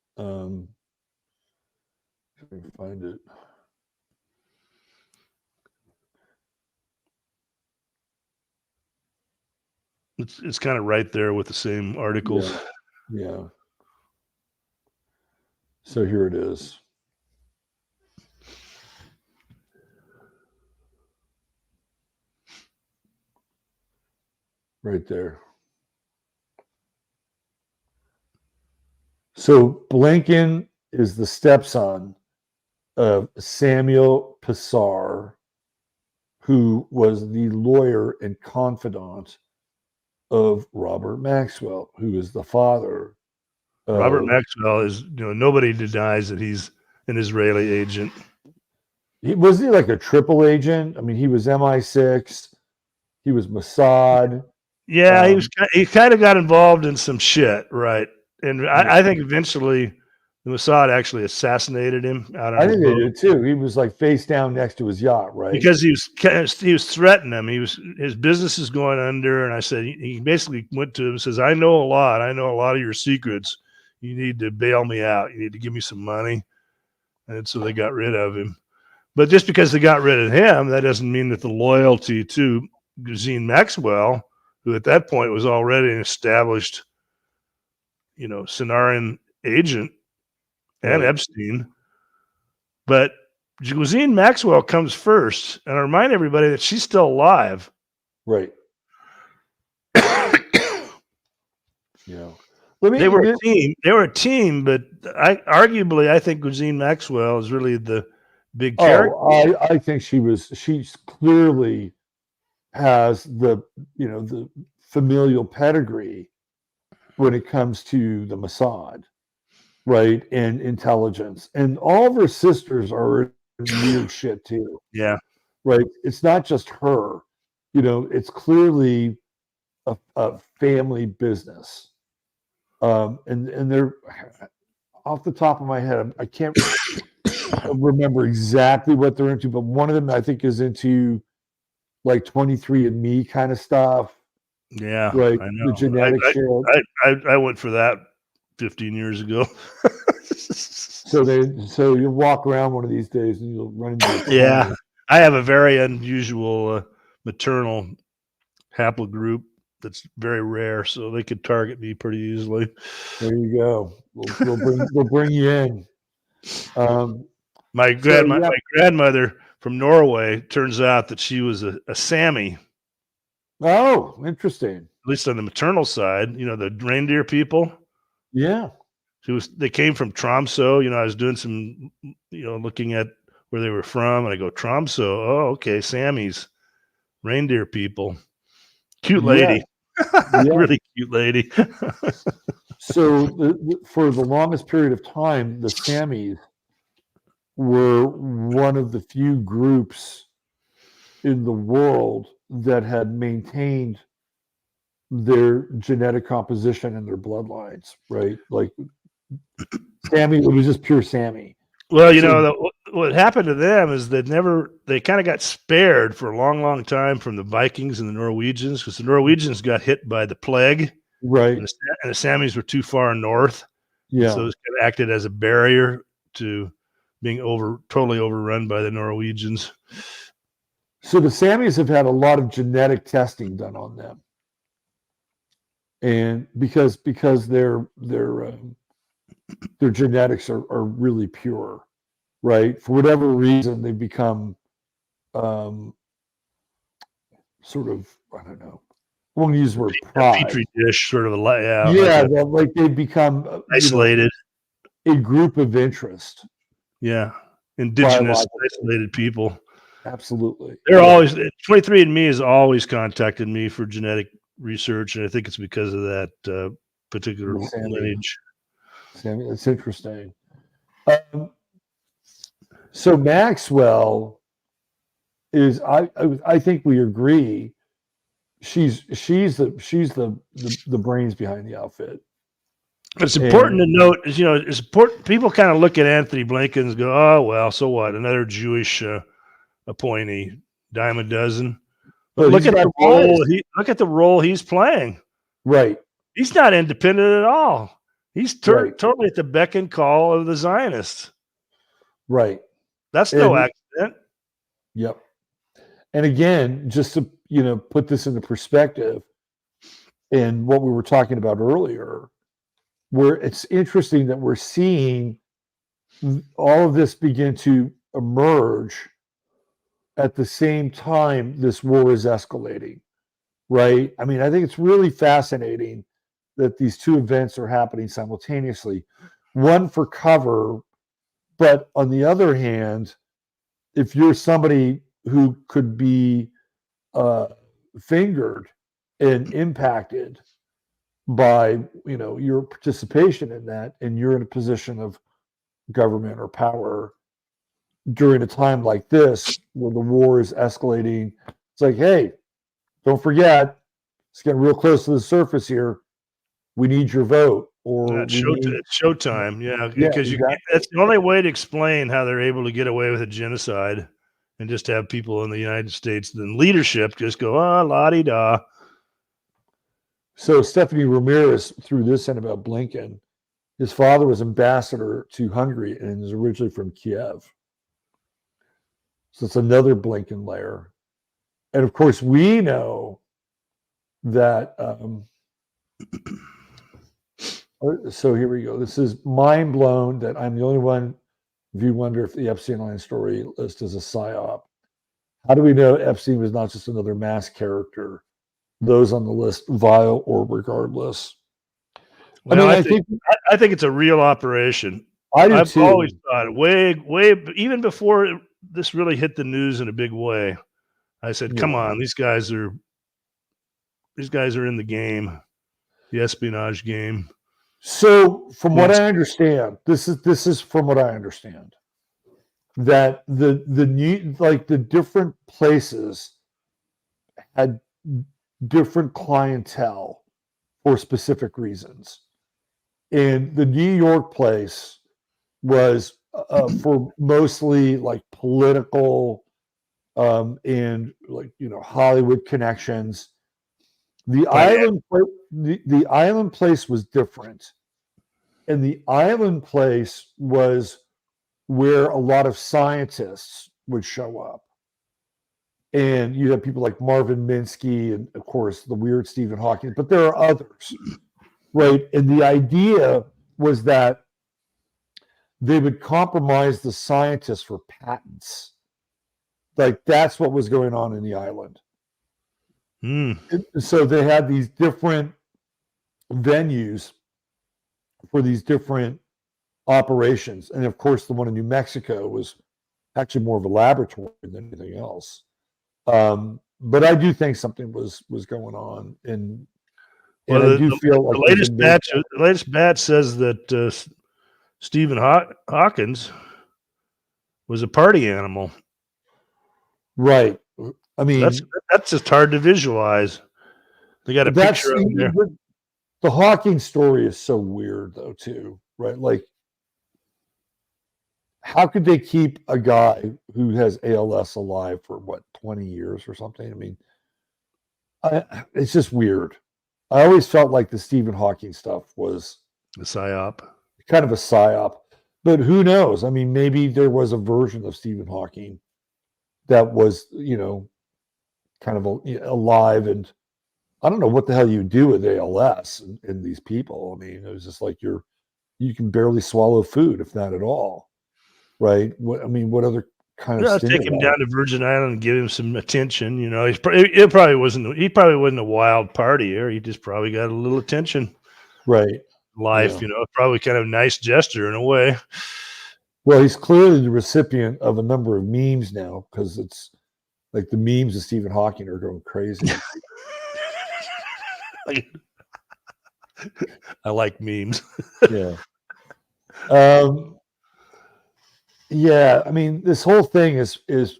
L: If I can find it.
F: It's kind of right there with the same articles.
L: Yeah. So here it is. Right there. So Blinken is the stepson of Samuel Pissar, who was the lawyer and confidant of Robert Maxwell, who is the father.
F: Robert Maxwell is, nobody denies that he's an Israeli agent.
L: Wasn't he like a triple agent? I mean, he was MI6, he was Mossad.
F: Yeah, he kind of got involved in some shit, right? And I think eventually The Mossad actually assassinated him out on
L: I
F: his
L: think they
F: boat
L: did too. He was like face down next to his yacht, right?
F: because he was threatening him. His business is going under, and I said he basically went to him and says, "I know a lot. I know a lot of your secrets. You need to bail me out. You need to give me some money." And so they got rid of him. But just because they got rid of him, that doesn't mean that the loyalty to Ghislaine Maxwell, who at that point was already an established, Cenarian agent, and Epstein. But Ghislaine Maxwell comes first, and I remind everybody that she's still alive.
L: Right.
F: They were a team. They were a team, but I think Ghislaine Maxwell is really the big character.
L: I think she's clearly has the familial pedigree when it comes to the Mossad, right, and intelligence, and all of her sisters are in weird shit too.
F: Yeah,
L: right. It's not just her, it's clearly a family business. And they're off the top of my head, I can't remember exactly what they're into, but one of them I think is into like 23andMe kind of stuff.
F: Yeah,
L: right.
F: I know.
L: The genetic shit.
F: I went for that 15 years ago.
L: So you'll walk around one of these days and you'll run into
F: yeah. I have a very unusual maternal haplogroup that's very rare, so they could target me pretty easily.
L: There you go. We'll bring you in.
F: My grandmother from Norway, turns out that she was a Sami.
L: Oh, interesting.
F: At least on the maternal side, the reindeer people.
L: Yeah.
F: They came from Tromsø. I was doing some, looking at where they were from, and I go, Tromsø. Oh, okay, Samis, reindeer people. Cute lady.
L: Yeah.
F: Really cute lady.
L: So for the longest period of time, the Samis were one of the few groups in the world that had maintained their genetic composition and their bloodlines, right? Like Sami, it was just pure Sami.
F: Well, what happened to them is they kind of got spared for a long, long time from the Vikings and the Norwegians, because the Norwegians got hit by the plague.
L: Right.
F: And the Samis were too far north.
L: Yeah.
F: So it was kind of acted as a barrier to being totally overrun by the Norwegians.
L: So the Samis have had a lot of genetic testing done on them. And because their genetics are really pure, right? For whatever reason, they've become sort of, I don't know, I won't use the word pride.
F: Petri dish, sort of
L: like they've become
F: isolated,
L: a group of interest.
F: Yeah, indigenous isolated people.
L: Absolutely.
F: They're always 23andMe has always contacted me for genetic research, and I think it's because of that particular lineage.
L: Sammy, that's interesting. So Maxwell is, I think we agree, she's the brains behind the outfit.
F: It's important to note, it's important. People kind of look at Anthony Blinken and go, "Oh well, so what? Another Jewish appointee, dime a dozen." But look at the role he's playing.
L: Right.
F: He's not independent at all. He's totally at the beck and call of the Zionists.
L: Right.
F: That's no accident.
L: Yep. And again, just to put this into perspective, and what we were talking about earlier, where it's interesting that we're seeing all of this begin to emerge at the same time this war is escalating, right? I mean, I think it's really fascinating that these two events are happening simultaneously, one for cover, but on the other hand, if you're somebody who could be fingered and impacted by your participation in that, and you're in a position of government or power during a time like this where the war is escalating, it's like, hey, don't forget, it's getting real close to the surface here. We need your vote. or
F: It's Showtime, yeah,
L: Yeah,
F: because
L: exactly.
F: that's the only way to explain how they're able to get away with a genocide and just have people in the United States, then leadership just go, la-di-da.
L: So Stephanie Ramirez threw this in about Blinken. His father was ambassador to Hungary and is originally from Kiev. So it's another Blinken layer. And of course, we know that. So here we go. This is mind blown that I'm the only one. If you wonder if the Epstein line story list is a psyop, how do we know Epstein was not just another mass character? Those on the list, vile or regardless.
F: Well, I think it's a real operation. I've always thought way even before this really hit the news in a big way. I said, "Come on, these guys are in the game, the espionage game."
L: So, from what I understand, this is from what I understand, that the new, like, the different places had different clientele for specific reasons. And the New York place was for mostly like political and like, Hollywood connections. The island place was different. And the island place was where a lot of scientists would show up. And you have people like Marvin Minsky and, of course, the weird Stephen Hawking, but there are others, right? And the idea was that they would compromise the scientists for patents. Like, that's what was going on in the island. So they had these different venues for these different operations. And, of course, the one in New Mexico was actually more of a laboratory than anything else. But I do think something was going on, and I do feel like
F: the latest batch says that Stephen Hawkins was a party animal.
L: Right. I mean,
F: that's just hard to visualize. They got a picture of him there.
L: The Hawking story is so weird, though, too, right? Like, how could they keep a guy who has ALS alive for 20 years or something? I mean, it's just weird. I always felt like the Stephen Hawking stuff was
F: a psyop,
L: kind of a psyop. But who knows? I mean, maybe there was a version of Stephen Hawking that was, kind of alive, and I don't know what the hell you do with ALS in these people. I mean, it was just like you can barely swallow food, if not at all. Right? What other kind of
F: take him down to Virgin Island and give him some attention. He probably wasn't a wild partier. He just probably got a little attention.
L: Right.
F: Life, probably kind of a nice gesture in a way.
L: Well, he's clearly the recipient of a number of memes now, because it's like the memes of Stephen Hawking are going crazy.
F: I like memes.
L: Yeah. Yeah, I mean, this whole thing is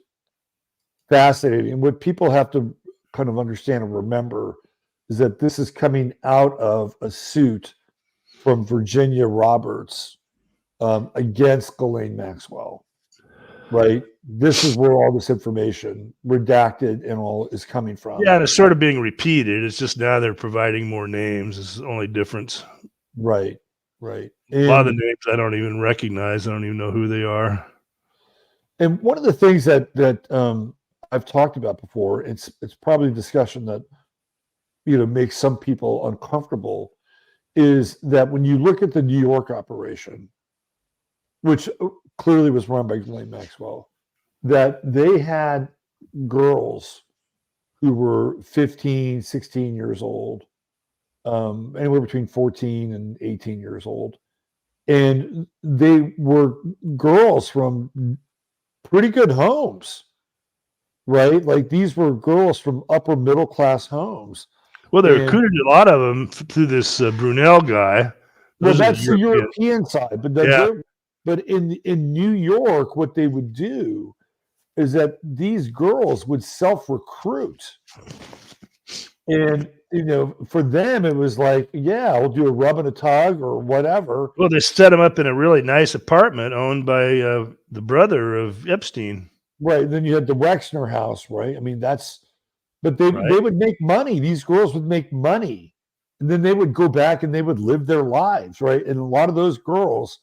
L: fascinating. And what people have to kind of understand and remember is that this is coming out of a suit from Virginia Roberts against Ghislaine Maxwell, right? This is where all this information, redacted and all, is coming from.
F: Yeah, and it's sort of being repeated. It's just now they're providing more names. It's the only difference.
L: Right, right.
F: A lot of the names I don't even recognize. I don't even know who they are.
L: And one of the things that I've talked about before, it's probably a discussion that makes some people uncomfortable, is that when you look at the New York operation, which clearly was run by Ghislaine Maxwell, that they had girls who were 15, 16 years old, anywhere between 14 and 18 years old. And they were girls from pretty good homes, right? Like, these were girls from upper middle class homes.
F: Well, they recruited a lot of them through this Brunel guy.
L: Well, that's the European side, but in New York, what they would do is that these girls would self-recruit, And for them, it was like, yeah, I'll do a rub and a tug or whatever.
F: Well, they set him up in a really nice apartment owned by the brother of Epstein.
L: Right. Then you had the Wexner house, right? I mean, but they would make money. These girls would make money. And then they would go back and they would live their lives, right? And a lot of those girls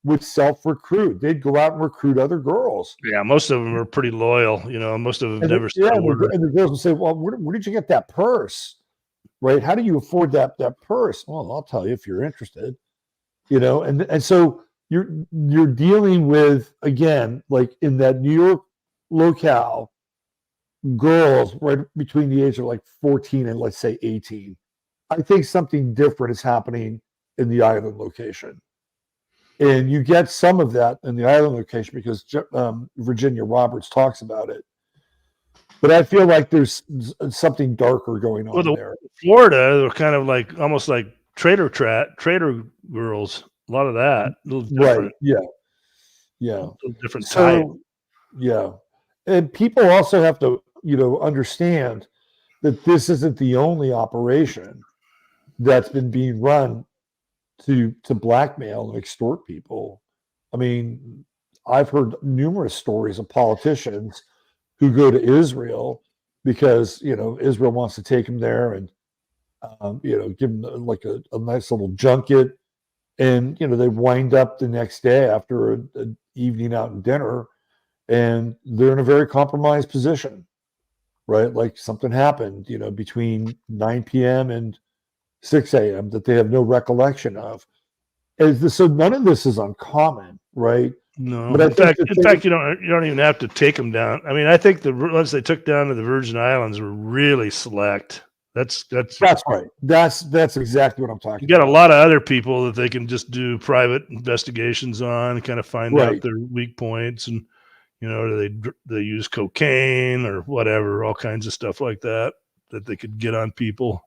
L: would self-recruit. They'd go out and recruit other girls.
F: Yeah, most of them are pretty loyal. Most of them never said a word.
L: And the girls would say, well, where did you get that purse? Right? How do you afford that purse? Well, I'll tell you if you're interested. And so you're dealing with, again, like in that New York locale, girls right between the age of like 14 and let's say 18. I think something different is happening in the island location. And you get some of that in the island location because Virginia Roberts talks about it. But I feel like there's something darker going on there.
F: Florida, they're kind of like almost like trader girls. A lot of that.
L: Right. Yeah.
F: Different type.
L: Yeah. And people also have to, understand that this isn't the only operation that's been being run to blackmail and extort people. I mean, I've heard numerous stories of politicians who go to Israel because, Israel wants to take them there and, give them like a nice little junket. And, they wind up the next day after an evening out and dinner and they're in a very compromised position, right? Like something happened, between 9 p.m. and 6 a.m. that they have no recollection of. So none of this is uncommon, right?
F: No, but in fact, you don't even have to take them down. I mean, I think the ones they took down to the Virgin Islands were really select. That's
L: right. That's exactly what I'm talking about.
F: You got a lot of other people that they can just do private investigations on, kind of find out their weak points, and they use cocaine or whatever, all kinds of stuff like that they could get on people.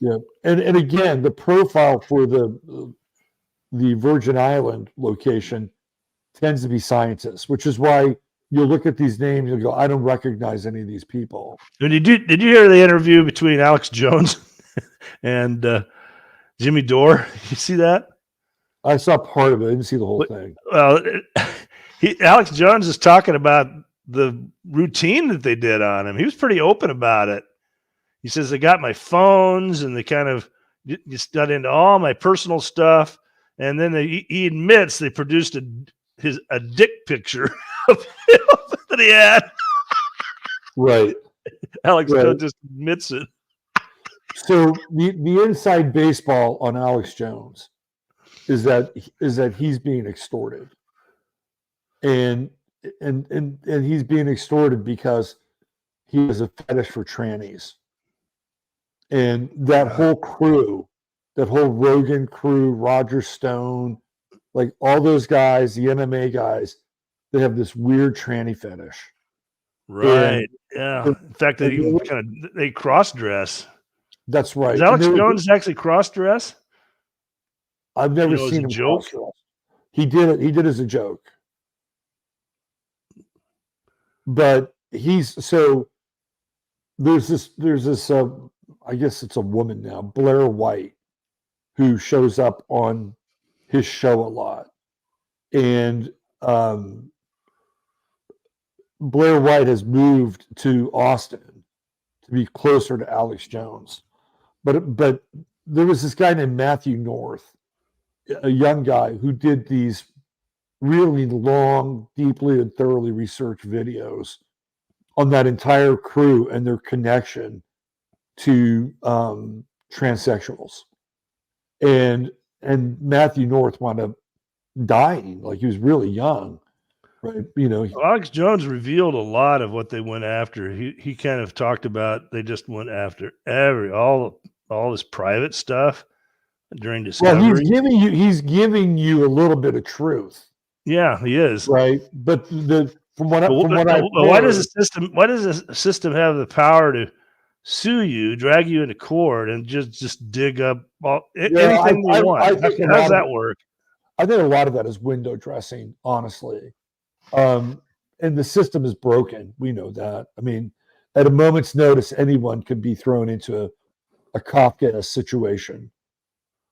L: Yeah, and again, the profile for the Virgin Island location tends to be scientists, which is why you'll look at these names and go, I don't recognize any of these people.
F: And did you hear the interview between Alex Jones and Jimmy Dore? You see that?
L: I saw part of it. I didn't see the whole thing.
F: Well, Alex Jones is talking about the routine that they did on him. He was pretty open about it. He says, they got my phones and they kind of just got into all my personal stuff. And then he admits they produced a dick picture of him that he had.
L: Right.
F: Alex Jones just admits it.
L: So the inside baseball on Alex Jones is that he's being extorted. And he's being extorted because he has a fetish for trannies. And that whole crew, that whole Rogan crew, Roger Stone, like all those guys, the MMA guys, they have this weird tranny fetish.
F: Right. Yeah. In fact, they cross dress.
L: That's right.
F: Does Alex Jones actually cross dress?
L: I've never seen him cross dress. He did it. He did it as a joke. But there's this I guess it's a woman now, Blair White, who shows up on his show a lot. And Blair White has moved to Austin to be closer to Alex Jones. But there was this guy named Matthew North, a young guy who did these really long, deeply and thoroughly researched videos on that entire crew and their connection to transsexuals. And Matthew North wound up dying. Like, he was really young, right?
F: Alex Jones revealed a lot of what they went after. He kind of talked about they just went after all this private stuff during discovery.
L: Well, he's giving you a little bit of truth.
F: Yeah, he is.
L: Right, but why
F: does the system have the power to sue you, drag you into court, and just dig up anything they want? How does that work?
L: I think a lot of that is window dressing, honestly. And the system is broken. We know that. I mean, at a moment's notice, anyone could be thrown into a Kafka situation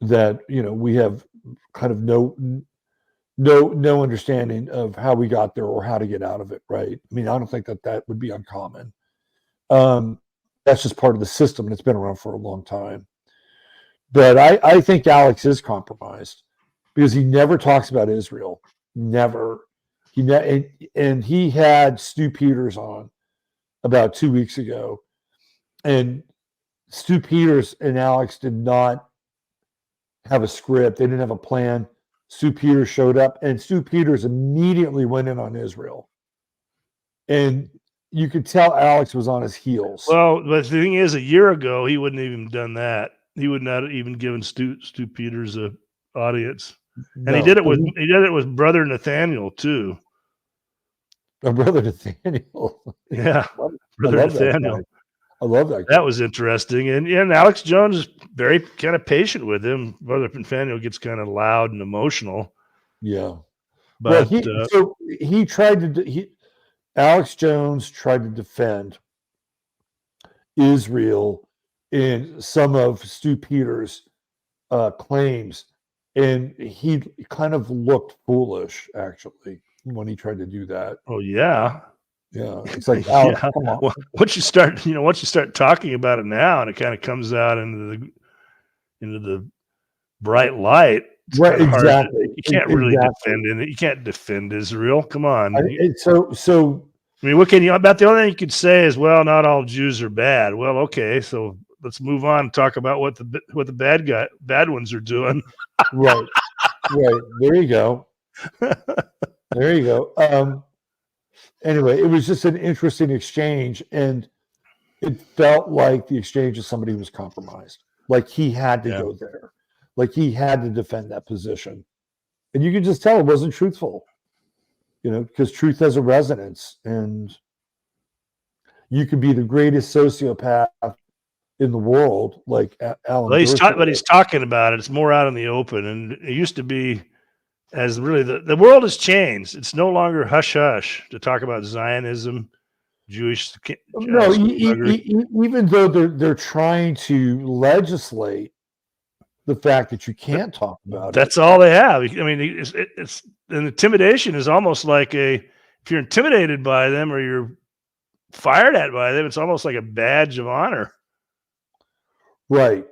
L: that, we have kind of no understanding of how we got there or how to get out of it, right? I mean, I don't think that would be uncommon. That's just part of the system, and it's been around for a long time. But I think Alex is compromised because he never talks about Israel. Never. And he had Stu Peters on about 2 weeks ago, and Stu Peters and Alex did not have a script. They didn't have a plan. Stu Peters showed up, and Stu Peters immediately went in on Israel. And you could tell Alex was on his heels.
F: Well, but the thing is, a year ago, he wouldn't have even done that. He would not have even given Stu Peters a audience. And he did it with brother Nathaniel too.
L: Brother Nathaniel.
F: Yeah. Brother Nathaniel.
L: I love that guy.
F: That was interesting. And Alex Jones is very kind of patient with him. Brother Nathaniel gets kind of loud and emotional.
L: Yeah.
F: But
L: he tried to Alex Jones tried to defend Israel in some of Stu Peters' claims, and he kind of looked foolish actually when he tried to do that.
F: Oh yeah.
L: Yeah, it's like, Alex, come on.
F: Well, once you start talking about it now, and it kind of comes out into the bright light,
L: right? Exactly.
F: You can't really defend it. You can't defend Israel. Come on.
L: So
F: I mean, what can you? About the only thing you could say is, well, not all Jews are bad. Well, okay, so let's move on and talk about what the bad ones are doing.
L: Right. There you go. There you go. Anyway, it was just an interesting exchange, and it felt like the exchange of somebody who was compromised. Like he had to go there. Like he had to defend that position. And you could just tell it wasn't truthful, because truth has a resonance, and you could be the greatest sociopath in the world, like Alan.
F: Well, but he's talking about it. It's more out in the open, and it used to be, as really the world has changed. It's no longer hush hush to talk about Zionism, Jewish.
L: No, even though they're trying to legislate the fact that you can't talk about
F: that's all they have. I mean, it's an intimidation is almost like if you're intimidated by them or you're fired at by them, it's almost like a badge of honor.
L: Right.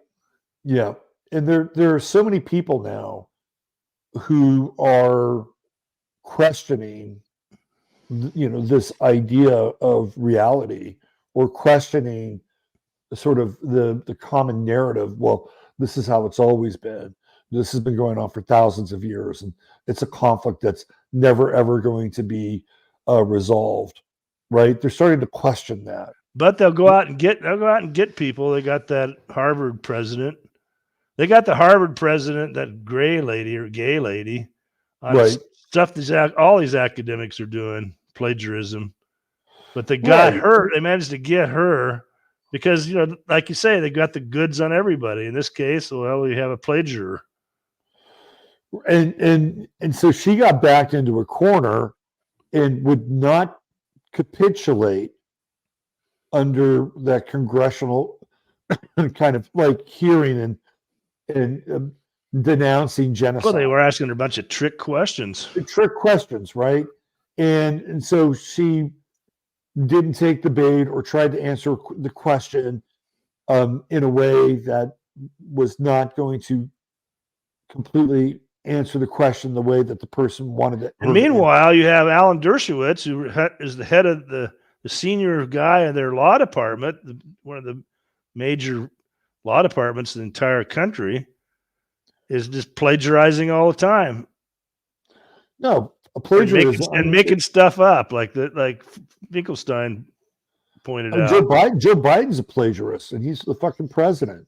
L: Yeah. And there are so many people now who are questioning, this idea of reality, or questioning sort of the common narrative. Well, this is how it's always been. This has been going on for thousands of years, and it's a conflict that's never ever going to be resolved. Right? They're starting to question that.
F: But they'll go out and get people. They got that Harvard president. They got the Harvard president, that gray lady or gay lady, on
L: right.
F: Stuff all these academics are doing, plagiarism. But they got her. They managed to get her because, like you say, they got the goods on everybody. In this case, well, we have a plagiarism.
L: And so she got backed into a corner and would not capitulate under that congressional kind of like hearing and denouncing genocide.
F: Well, they were asking her a bunch of trick questions.
L: Right? And so she didn't take the bait or tried to answer the question in a way that was not going to completely answer the question the way that the person wanted it.
F: And meanwhile, you have Alan Dershowitz, who is the head of the senior guy in their law department, one of the major law departments in the entire country, is just plagiarizing all the time.
L: No, a plagiarism
F: and making stuff up like Finkelstein pointed out.
L: Joe Biden's a plagiarist, and he's the fucking president,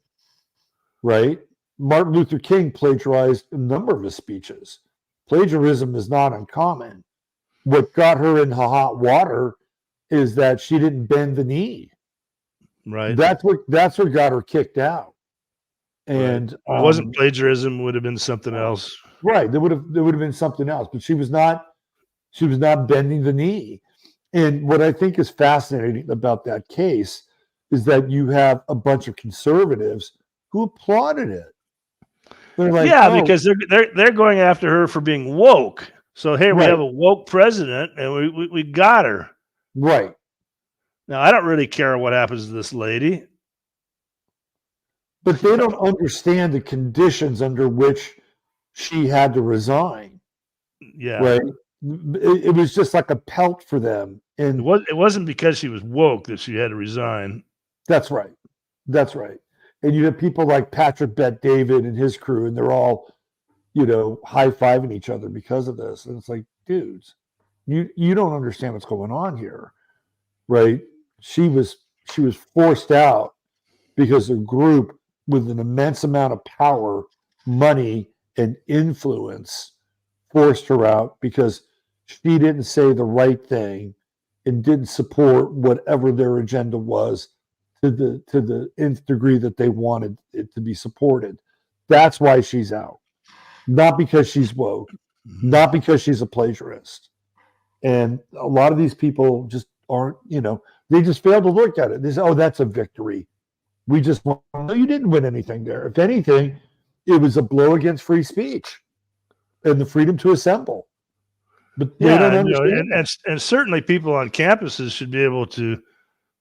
L: right? Martin Luther King plagiarized a number of his speeches. Plagiarism is not uncommon. What got her in hot water is that she didn't bend the knee.
F: Right.
L: That's what got her kicked out. And
F: it wasn't plagiarism, would have been something else.
L: Right. There would have been something else, but she was not bending the knee. And what I think is fascinating about that case is that you have a bunch of conservatives who applauded it. They're like,
F: yeah, because they're going after her for being woke. So hey, we have a woke president, and we got her.
L: Right.
F: Now I don't really care what happens to this lady.
L: But they don't understand the conditions under which she had to resign.
F: Yeah.
L: Right. It was just like a pelt for them. And
F: it wasn't because she was woke that she had to resign.
L: That's right. That's right. And you have people like Patrick Bet-David and his crew, and they're all, high-fiving each other because of this. And it's like, dudes, you don't understand what's going on here. Right. She was forced out because a group with an immense amount of power, money, and influence forced her out because she didn't say the right thing and didn't support whatever their agenda was to the nth degree that they wanted it to be supported. That's why she's out. Not because she's woke, not because she's a plagiarist. And a lot of these people just aren't, they just fail to look at it. They say, oh, that's a victory. We just won. No, you didn't win anything there. If anything, it was a blow against free speech and the freedom to assemble. But they don't understand.
F: And certainly people on campuses should be able to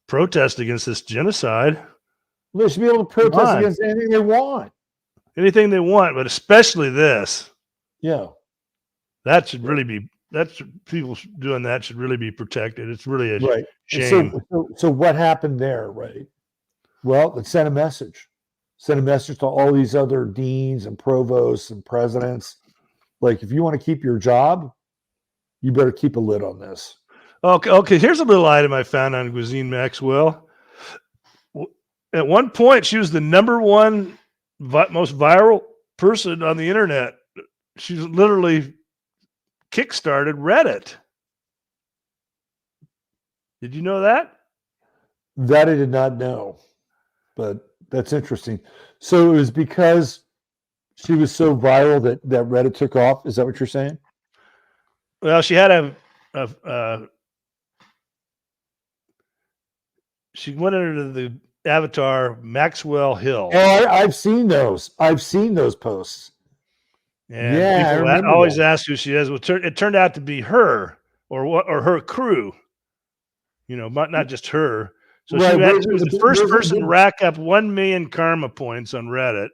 F: protest against this genocide.
L: They should be able to protest against anything they want.
F: Anything they want, but especially this.
L: Yeah.
F: That should really be, people doing that should really be protected. It's really a shame.
L: So what happened there, right? Well, it sent a message. Sent a message to all these other deans and provosts and presidents. Like, if you want to keep your job, you better keep a lid on this.
F: Okay. Here's a little item I found on Ghislaine Maxwell. At one point, she was the #1 most viral person on the internet. She's literally kickstarted Reddit. Did you know that?
L: That I did not know, but that's interesting. So it was because she was so viral that Reddit took off. Is that what you're saying?
F: Well, she had she went under the avatar Maxwell Hill.
L: Oh, I've seen those. I've seen those posts.
F: And people always ask who she is. Well, it turned out to be her or her crew. Not just her. So she was the first person to rack up 1 million karma points on Reddit.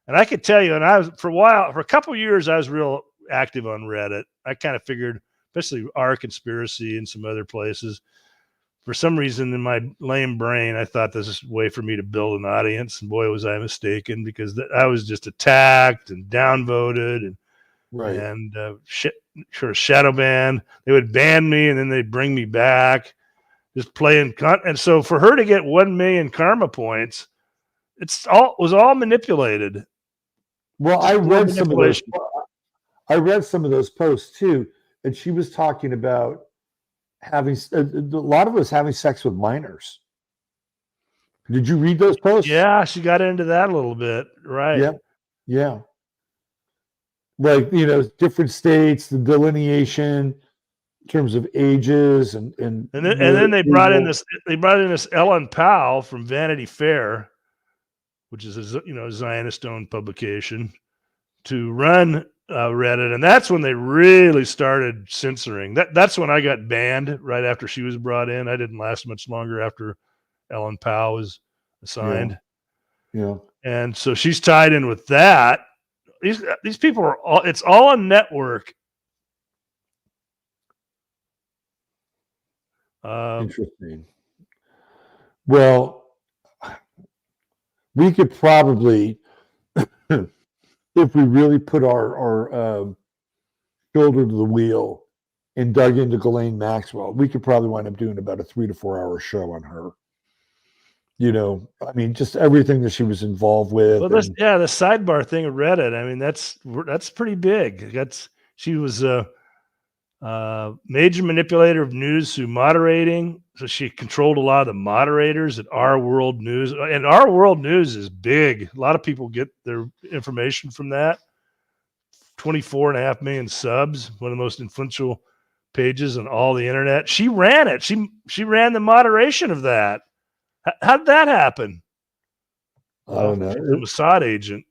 F: And I could tell you, and I was for a couple of years, I was real active on Reddit. I kind of figured, especially our conspiracy and some other places, for some reason in my lame brain, I thought this is a way for me to build an audience. And boy, was I mistaken, because I was just attacked and downvoted and shadow banned. They would ban me and then they'd bring me back, just playing. And so for her to get 1 million karma points, it was all manipulated.
L: Well, I read some of those. I read some of those posts too, and she was talking about having a lot of us having sex with minors. Did you read those posts?
F: Yeah, she got into that a little bit, right?
L: Yeah. Like, different states, the delineation in terms of ages, and
F: then they brought in this Ellen Powell from Vanity Fair, which is a Zionist-owned publication, to run Reddit, and that's when they really started censoring. That's when I got banned, right after she was brought in. I didn't last much longer after Ellen Powell was assigned.
L: Yeah.
F: And so she's tied in with that. These people are it's all a network.
L: Interesting. Well, we could probably, if we really put our shoulder to the wheel and dug into Ghislaine Maxwell, we could probably wind up doing about a 3 to 4 hour show on her. Just everything that she was involved with.
F: Well, the sidebar thing of Reddit. I mean, that's pretty big. She was a major manipulator of news through moderating. So she controlled a lot of the moderators at Our World News, and Our World News is big. A lot of people get their information from that. 24.5 million subs, one of the most influential pages on all the internet. She ran it. She ran the moderation of that. How did that happen?
L: I don't know.
F: She's a Mossad agent.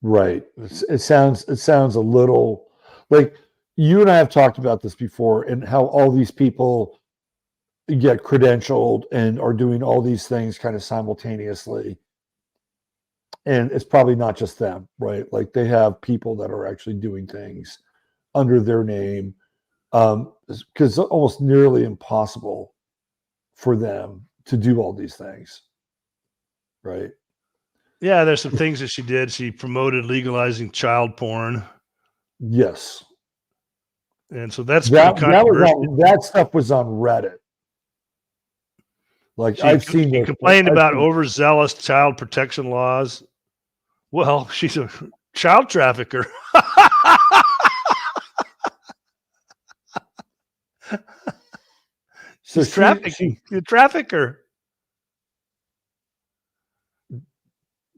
L: Right. It sounds a little like you and I have talked about this before, and how all these people get credentialed and are doing all these things kind of simultaneously. And it's probably not just them, right? Like they have people that are actually doing things under their name, because it's almost nearly impossible for them to do all these things, right?
F: Yeah, there's some things that she did. She promoted legalizing child porn.
L: Yes.
F: And so that's pretty controversial.
L: That stuff was on Reddit. Like
F: she complained about overzealous child protection laws. Well, she's a child trafficker. She's trafficking. She's a trafficker.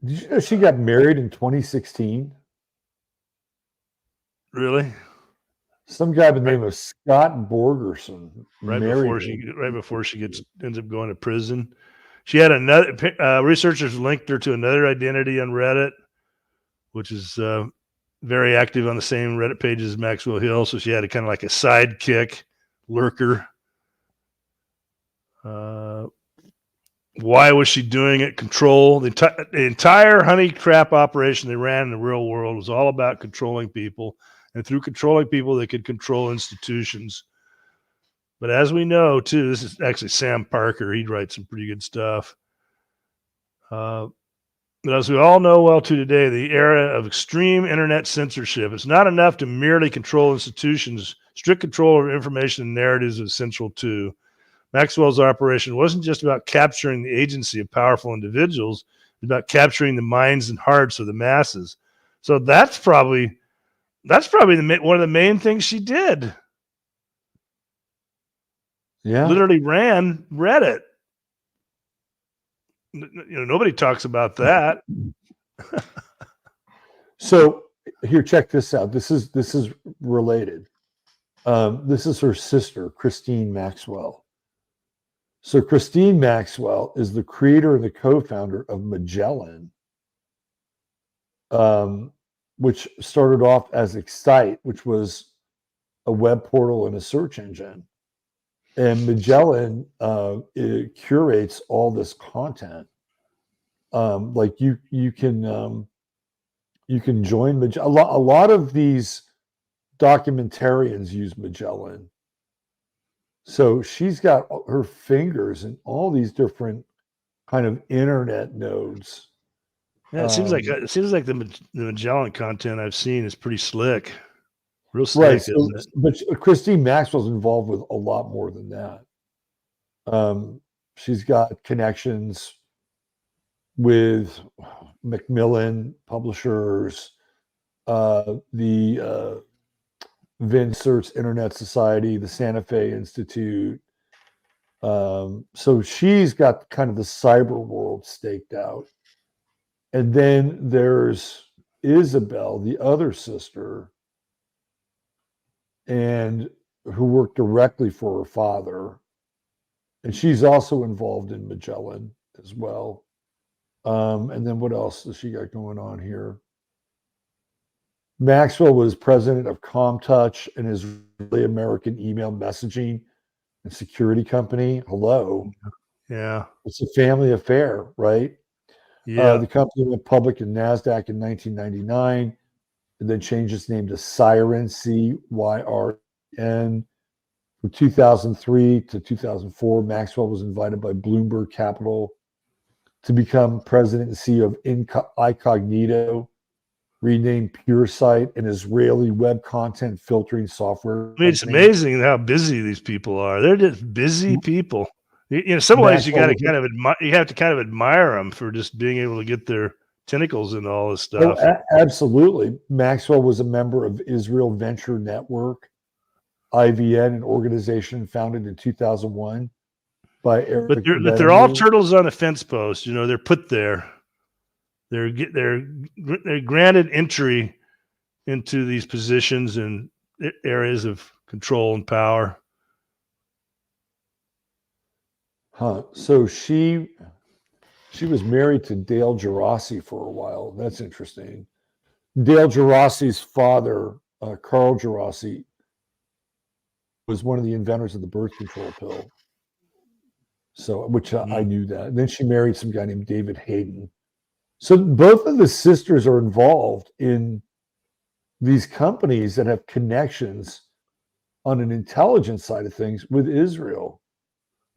L: Did you know she got married in 2016?
F: Really?
L: Some guy by the name of Scott Borgerson.
F: Right before she ends up going to prison. She had another researchers linked her to another identity on Reddit, which is very active on the same Reddit page as Maxwell Hill. So she had a kind of like a sidekick lurker. Why was she doing it? Control. The entire honey trap operation they ran in the real world was all about controlling people. And through controlling people, they could control institutions. But as we know, too, this is actually Sam Parker. He'd write some pretty good stuff. But as we all know well, too, today, the era of extreme internet censorship, it's not enough to merely control institutions. Strict control of information and narratives is essential, too. Maxwell's operation wasn't just about capturing the agency of powerful individuals. It was about capturing the minds and hearts of the masses. So that's probably one of the main things she did.
L: Yeah.
F: Literally ran Reddit. Nobody talks about that.
L: So here, check this out. This is related. This is her sister, Christine Maxwell. So Christine Maxwell is the creator and the co-founder of Magellan, which started off as Excite, which was a web portal and a search engine. And Magellan it curates all this content. Like you can join Magellan. A lot of these documentarians use Magellan. So she's got her fingers in all these different kind of internet nodes.
F: Yeah, it seems like the Magellan content I've seen is pretty slick, real slick.
L: Right, so, but Christine Maxwell's involved with a lot more than that. She's got connections with Macmillan Publishers, the Vincert's Internet Society, the Santa Fe Institute. So she's got kind of the cyber world staked out. And then there's Isabel, the other sister, and who worked directly for her father. And she's also involved in Magellan as well. And then what else has she got going on here? Maxwell was president of ComTouch, an Israeli American email messaging and security company. Hello.
F: Yeah.
L: It's a family affair, right?
F: Yeah.
L: The company went public in NASDAQ in 1999 and then changed its name to Cyrn, C-Y-R-N. From 2003 to 2004, Maxwell was invited by Bloomberg Capital to become president and CEO of Incognito, renamed PureSite, an Israeli web content filtering software.
F: I mean, it's amazing how busy these people are. They're just busy people. In some ways, you got to kind of admire them for just being able to get their tentacles into all this stuff.
L: Oh, absolutely. Maxwell was a member of Israel Venture Network, IVN, an organization founded in 2001 by Eric.
F: But they're all turtles on a fence post. They're put there. They're granted entry into these positions and areas of control and power.
L: Huh. So she was married to Dale Gerasi for a while. That's interesting. Dale Gerasi's father, Carl Gerasi, was one of the inventors of the birth control pill. So, which I knew that. And then she married some guy named David Hayden. So both of the sisters are involved in these companies that have connections on an intelligence side of things with Israel.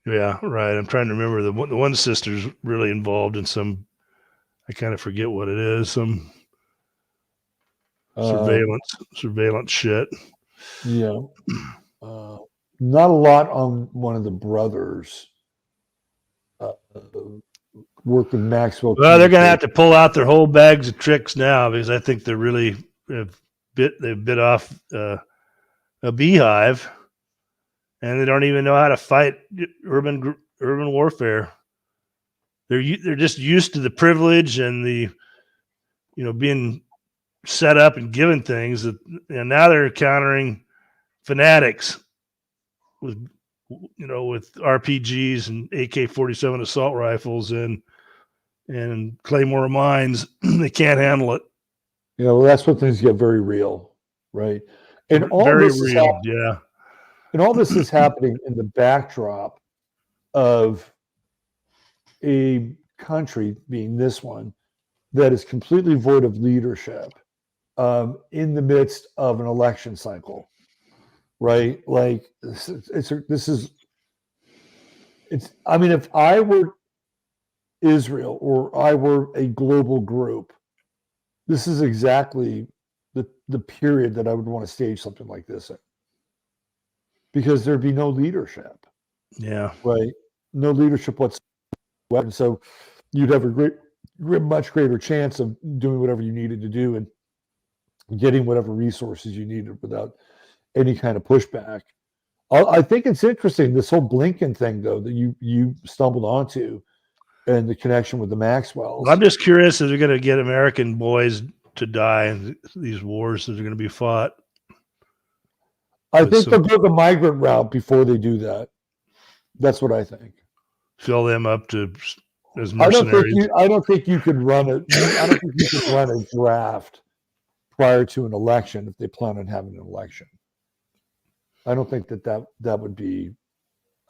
F: Yeah, right. I'm trying to remember the one sister's really involved in some, I kind of forget what it is, some surveillance shit.
L: Yeah. Not a lot on one of the brothers. Work with Maxwell.
F: Well, they're going to have to pull out their whole bags of tricks now, because I think they're really they've bit off a beehive, and they don't even know how to fight urban warfare. They're just used to the privilege and the, being set up and given things that, and now they're encountering fanatics with RPGs and AK-47 assault rifles and Claymore mines. They can't handle it.
L: That's when things get very real, right? And all
F: very
L: this
F: real, yeah.
L: And all this is happening in the backdrop of a country, being this one, that is completely void of leadership in the midst of an election cycle, right? Like I mean, if I were Israel or I were a global group, this is exactly the period that I would want to stage something like this in, because there'd be no leadership.
F: Yeah.
L: Right. No leadership whatsoever. And so you'd have a much greater chance of doing whatever you needed to do and getting whatever resources you needed without any kind of pushback. I think it's interesting, this whole Blinken thing, though, that you stumbled onto, and the connection with the Maxwells.
F: Well, I'm just curious if they're going to get American boys to die in these wars that are going to be fought.
L: I think they'll go the migrant route before they do that. That's what I think. Fill
F: them up as mercenaries.
L: I don't think you could run a draft prior to an election if they plan on having an election. I don't think that would be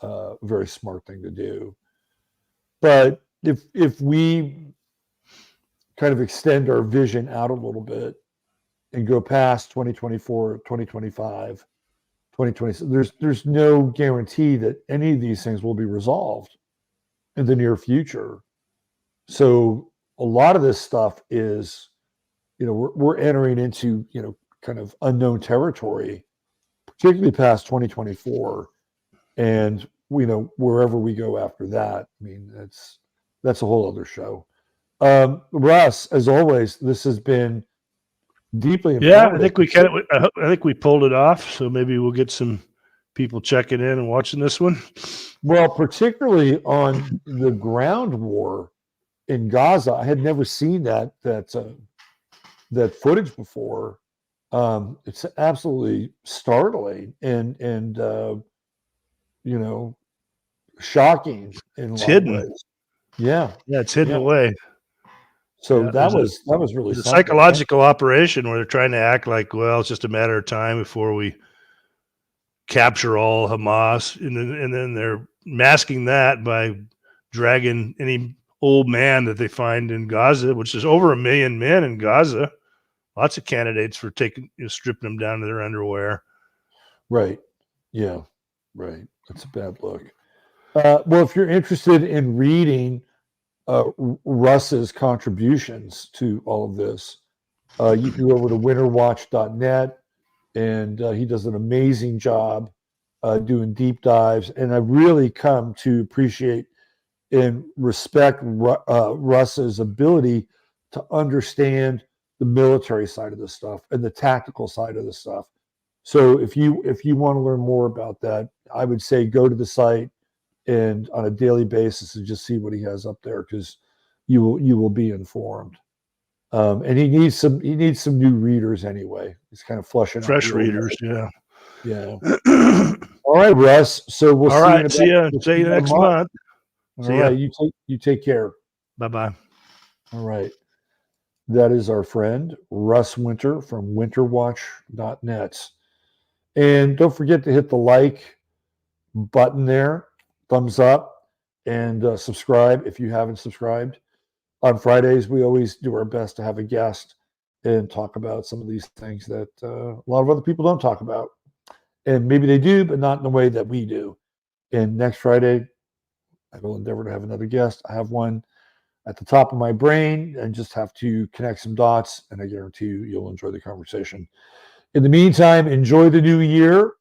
L: a very smart thing to do. But if we kind of extend our vision out a little bit and go past 2024, 2025, 2026, there's no guarantee that any of these things will be resolved in the near future. So a lot of this stuff is, we're entering into, kind of unknown territory, particularly past 2024. And, wherever we go after that, I mean, that's a whole other show. Russ, as always, this has been deeply informative.
F: Yeah, I think we pulled it off. So maybe we'll get some people checking in and watching this one.
L: Well, particularly on the ground war in Gaza, I had never seen that footage before. It's absolutely startling and shocking in a lot of ways. Yeah,
F: it's hidden away.
L: So that was really
F: a psychological operation where they're trying to act like, well, it's just a matter of time before we capture all Hamas, and then they're masking that by dragging any old man that they find in Gaza, which is over 1 million men in Gaza. Lots of candidates for stripping them down to their underwear.
L: Right. Yeah. Right. That's a bad look. Well, if you're interested in reading Russ's contributions to all of this, you can go over to winterwatch.net, and he does an amazing job doing deep dives. And I really come to appreciate and respect Russ's ability to understand the military side of this stuff and the tactical side of this stuff. So if you want to learn more about that, I would say go to the site and on a daily basis and just see what he has up there, because you will be informed. And he needs some new readers anyway. He's kind of flushing
F: fresh
L: out
F: readers, yeah.
L: Yeah. All right, Russ. So we'll
F: All
L: see
F: right. See you next month.
L: All right. You take care.
F: Bye-bye.
L: All right. That is our friend Russ Winter from winterwatch.net. And don't forget to hit the like button there, thumbs up, and subscribe if you haven't subscribed. On Fridays, we always do our best to have a guest and talk about some of these things that a lot of other people don't talk about. And maybe they do, but not in the way that we do. And next Friday, I will endeavor to have another guest. I have one at the top of my brain and just have to connect some dots, and I guarantee you'll enjoy the conversation. In the meantime, enjoy the new year,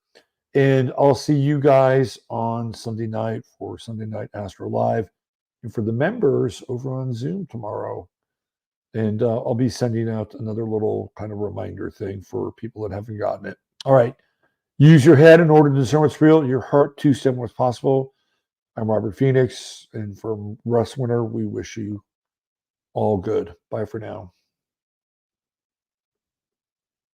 L: and I'll see you guys on Sunday night for Sunday Night Astro Live, and for the members over on Zoom tomorrow. And I'll be sending out another little kind of reminder thing for people that haven't gotten it. All right. Use your head in order to discern what's real, your heart to discern what's possible. I'm Robert Phoenix, and from Russ Winter, we wish you all good. Bye for now.